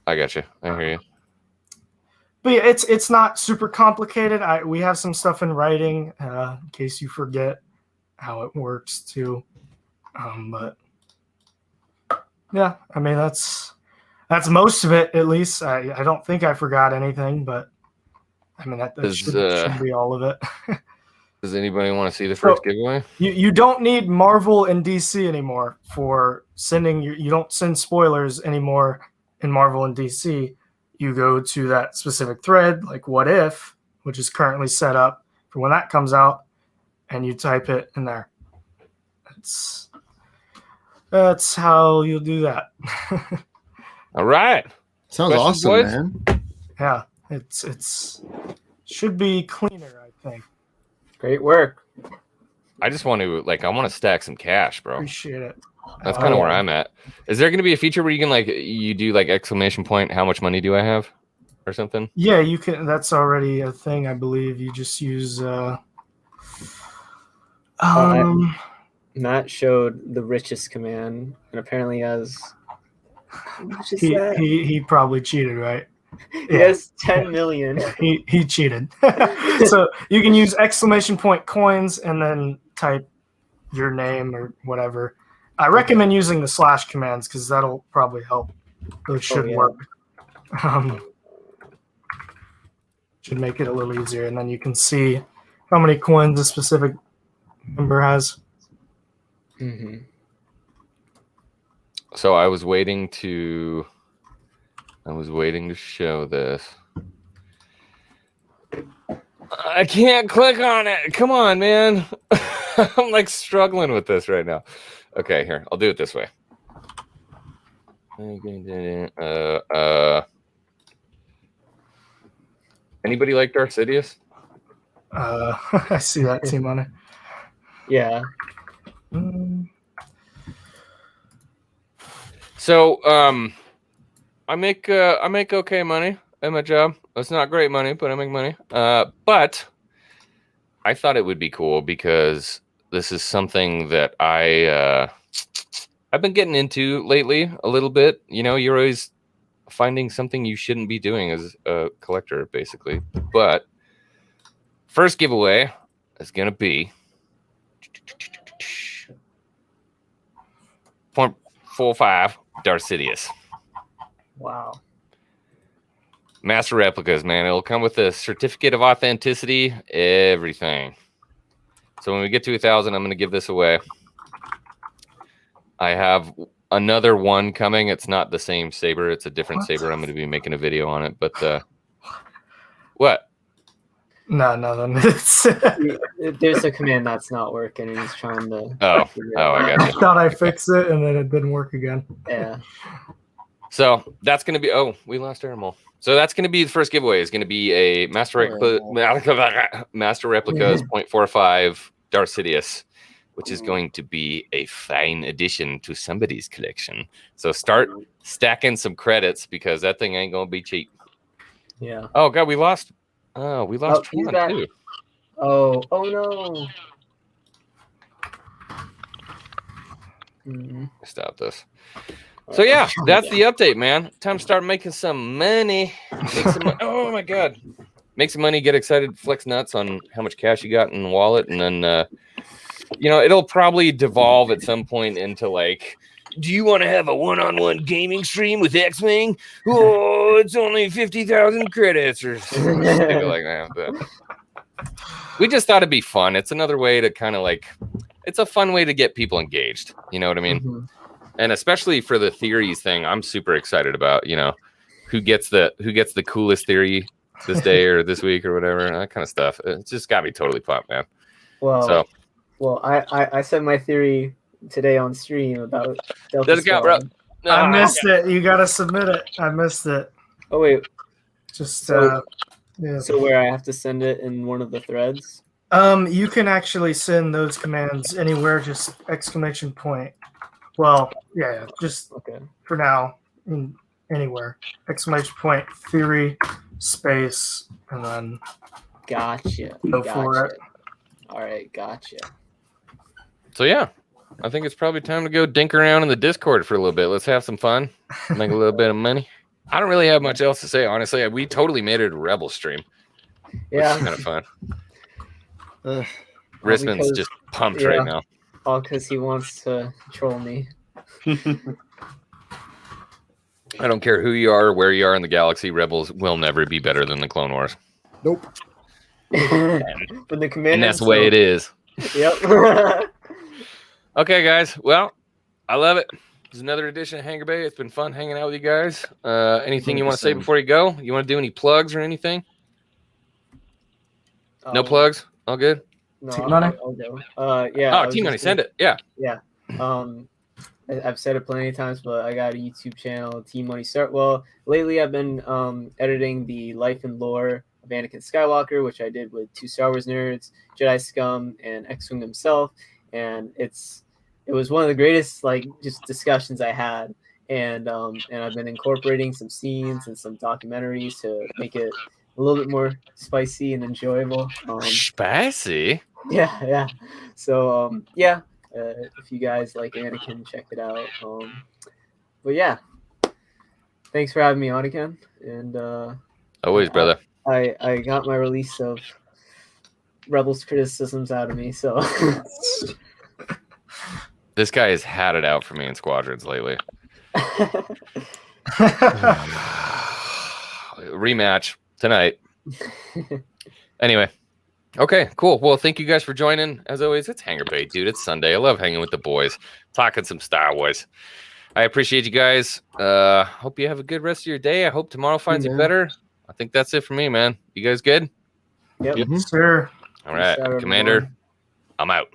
I got you. I hear you. But yeah, it's not super complicated. We have some stuff in writing in case you forget how it works too. But yeah, I mean that's most of it, at least. I don't think I forgot anything, but I mean that should be all of it. Does anybody want to see the first giveaway? You don't need Marvel and DC anymore for sending. You don't send spoilers anymore in Marvel and DC. You go to that specific thread, like What If, which is currently set up for when that comes out, and you type it in there. That's how you'll do that. All right. Sounds Questions, awesome, boys? man. Yeah, it's should be cleaner, I think. Great work. I just want to I want to stack some cash, bro. Appreciate it. That's kind of where I'm at. Is there going to be a feature where you can you do exclamation point, how much money do I have, or something? Yeah, you can. That's already a thing, I believe. You just use. Matt showed the richest command, and apparently has. How much is that? He probably cheated, right? He has 10 million. He cheated. So you can use exclamation point coins and then type your name or whatever. I recommend using the / commands because that'll probably help. Those should work. Should make it a little easier, and then you can see how many coins a specific member has. Mm-hmm. So I was waiting to show this. I can't click on it. Come on, man. I'm struggling with this right now. Okay, here. I'll do it this way. Anybody like Darth Sidious? I see that team on it. Yeah. So, I make okay money at my job. It's not great money, but I make money. But I thought it would be cool because this is something that I've been getting into lately a little bit. You're always finding something you shouldn't be doing as a collector, basically. But first giveaway is gonna be 0.45 Darth Sidious. Wow. Master replicas, man. It'll come with a certificate of authenticity, everything. So when we get to 1,000, I'm going to give this away. I have another one coming. It's not the same saber. It's a different saber. I'm going to be making a video on it. But what? No. There's a command that's not working, and he's trying to. I got I you. thought I fixed it, and then it didn't work again. Yeah. So that's going to be. Oh, we lost Animal. So that's going to be the first giveaway. Is going to be a Master Replicas 0.45 Darth Sidious, which is going to be a fine addition to somebody's collection. So start stacking some credits because that thing ain't going to be cheap. Yeah. Oh God, we lost. Oh, we lost he's Tron back. too. Oh no. Mhm. Stop this. So yeah, that's the update, man. Time to start making some money. Oh my God. Make some money, get excited, flex nuts on how much cash you got in the wallet, and then it'll probably devolve at some point into like, do you want to have a one-on-one gaming stream with X-Wing? Oh, it's only 50,000 credits or something like that. But we just thought it'd be fun. It's another way to kind of like, it's a fun way to get people engaged. You know what I mean? Mm-hmm. And especially for the theories thing, I'm super excited about, who gets the coolest theory this day or this week or whatever, that kind of stuff. It's just got me totally pumped, man. Well, I said my theory today on stream about Delta Let's go, bro. Squad. I missed it. You got to submit it. I missed it. Oh wait, Just yeah. so where I have to send it in one of the threads? You can actually send those commands anywhere. Just exclamation point. Well, yeah. Just Okay. for now, anywhere. Exclamation point theory space and then Gotcha. go for it. All right, gotcha. So yeah, I think it's probably time to go dink around in the Discord for a little bit. Let's have some fun, make a little bit of money. I don't really have much else to say, honestly. We totally made it a Rebel stream. Yeah, Which is kind of fun. All Risman's because- just pumped yeah. right now. all because he wants to troll me. I don't care who you are or where you are in the galaxy. Rebels will never be better than the Clone Wars. Nope. But the command. And that's the way it is. Yep. Okay, guys. Well, I love it. It's another edition of Hangar Bay. It's been fun hanging out with you guys. Anything you want to say before you go? You want to do any plugs or anything? No plugs? All good? No, Team Money? I'll go. Yeah. Oh, Team Money, send it. Yeah. Yeah. I've said it plenty of times, but I got a YouTube channel, Team Money Start. Well, lately I've been editing the life and lore of Anakin Skywalker, which I did with two Star Wars nerds, Jedi Scum, and X-Wing himself. And it was one of the greatest just discussions I had. And I've been incorporating some scenes and some documentaries to make it a little bit more spicy and enjoyable. Spicy? Yeah. So yeah. If you guys like Anakin, check it out. But yeah, thanks for having me on again. And Always, brother. I got my release of Rebels criticisms out of me. So This guy has had it out for me in Squadrons lately. Rematch tonight. Anyway. Okay, cool. Well, thank you guys for joining. As always, it's Hangar Bay, dude. It's Sunday. I love hanging with the boys, talking some Star Wars. I appreciate you guys. Hope you have a good rest of your day. I hope tomorrow finds you better. I think that's it for me, man. You guys good? Yep. Sure. All right, Peace out, Commander, everyone. I'm out.